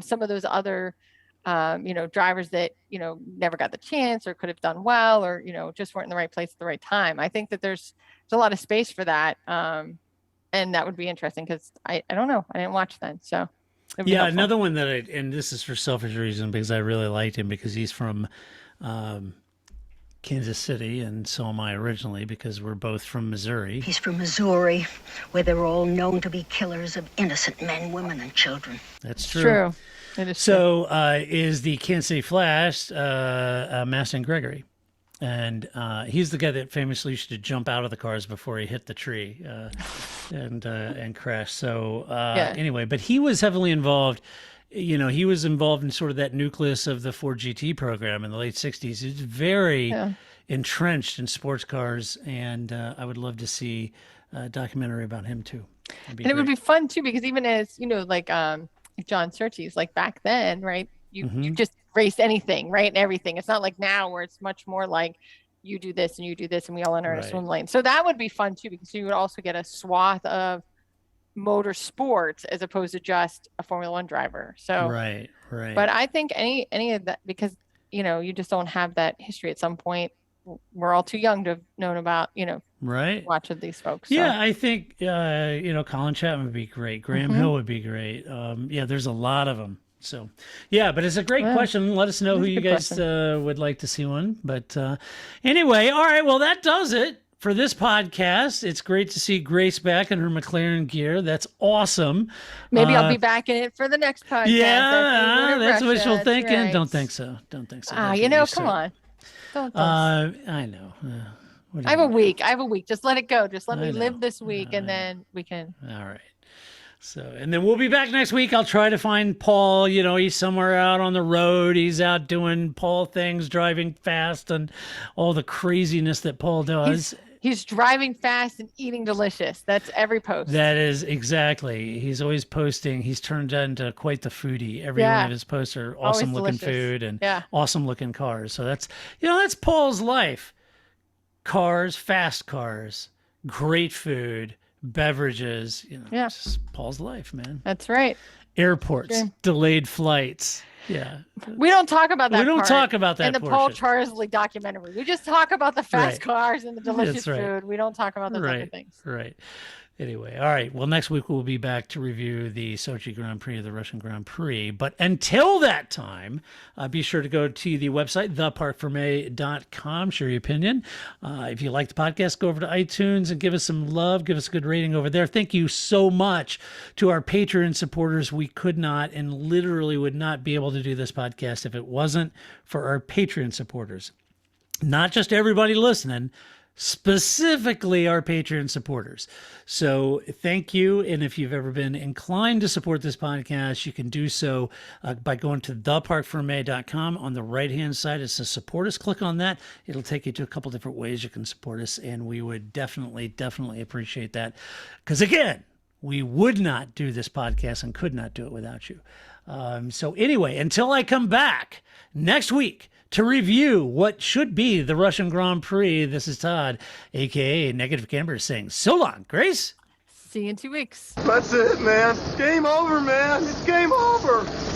some of those other drivers that, never got the chance or could have done well, or, just weren't in the right place at the right time. I think that there's a lot of space for that. And that would be interesting because I don't know. I didn't watch then. So yeah, another one that and this is for selfish reason, because I really liked him because he's from Kansas City, and so am I originally because we're both from Missouri. He's from Missouri, where they're all known to be killers of innocent men, women, and children. That's It's true. true. It is true. So is the Kansas City Flash Maston Gregory. And he's the guy that famously used to jump out of the cars before he hit the tree and crash. So anyway, but he was heavily involved. You know, he was involved in sort of that nucleus of the Ford GT program in the late 60s. He's very entrenched in sports cars, and I would love to see a documentary about him too. And it would be fun too, because even as, you know, like John Surtees, like back then, right? You just race anything, right? And everything. It's not like now where it's much more like you do this and you do this and we all enter a swim lane. So that would be fun too, because you would also get a swath of motorsports as opposed to just a Formula One driver. So right. But I think any of that, because, you know, you just don't have that history at some point. We're all too young to have known about, you know, watching these folks. So. Yeah, I think, you know, Colin Chapman would be great. Graham Hill would be great. Yeah, there's a lot of them. So, yeah, but it's a great question. Let us know who you guys would like to see one. But anyway, all right, well, that does it for this podcast. It's great to see Grace back in her McLaren gear. That's awesome. Maybe I'll be back in it for the next podcast. Yeah, that's wishful thinking. Right. Don't think so. You know, come on. Don't. I know. I have a week. Just let it go. Just let me live this week, and then we can. All right. So, and then we'll be back next week. I'll try to find Paul. You know, he's somewhere out on the road. He's out doing Paul things, driving fast, and all the craziness that Paul does. He's driving fast and eating delicious. That's every post. That is exactly. He's always posting. He's turned into quite the foodie. Every one of his posts are awesome looking food and awesome looking cars. So that's, you know, that's Paul's life. Cars, fast cars, great food, beverages, you know, just Paul's life, man. That's right. Airports, delayed flights. Yeah. We don't talk about that. We don't talk about that in the Paul Charsley documentary. We just talk about the fast cars and the delicious food. We don't talk about those other things. Right. Anyway, all right. Well, next week we'll be back to review the Sochi Grand Prix, the Russian Grand Prix. But until that time, be sure to go to the website, theparcfermé.com. Share your opinion. If you like the podcast, go over to iTunes and give us some love. Give us a good rating over there. Thank you so much to our Patreon supporters. We could not and literally would not be able to do this podcast if it wasn't for our Patreon supporters. Not just everybody listening, specifically our Patreon supporters. So thank you. And if you've ever been inclined to support this podcast, you can do so by going to theparcfermé.com. On the right-hand side, it says support us. Click on that. It'll take you to a couple different ways you can support us. And we would definitely appreciate that. Because again, we would not do this podcast and could not do it without you. So anyway, until I come back next week to review what should be the Russian Grand Prix, this is Todd, a.k.a. Negative Camber, saying so long. Grace? See you in 2 weeks. That's it, man. Game over, man. It's game over.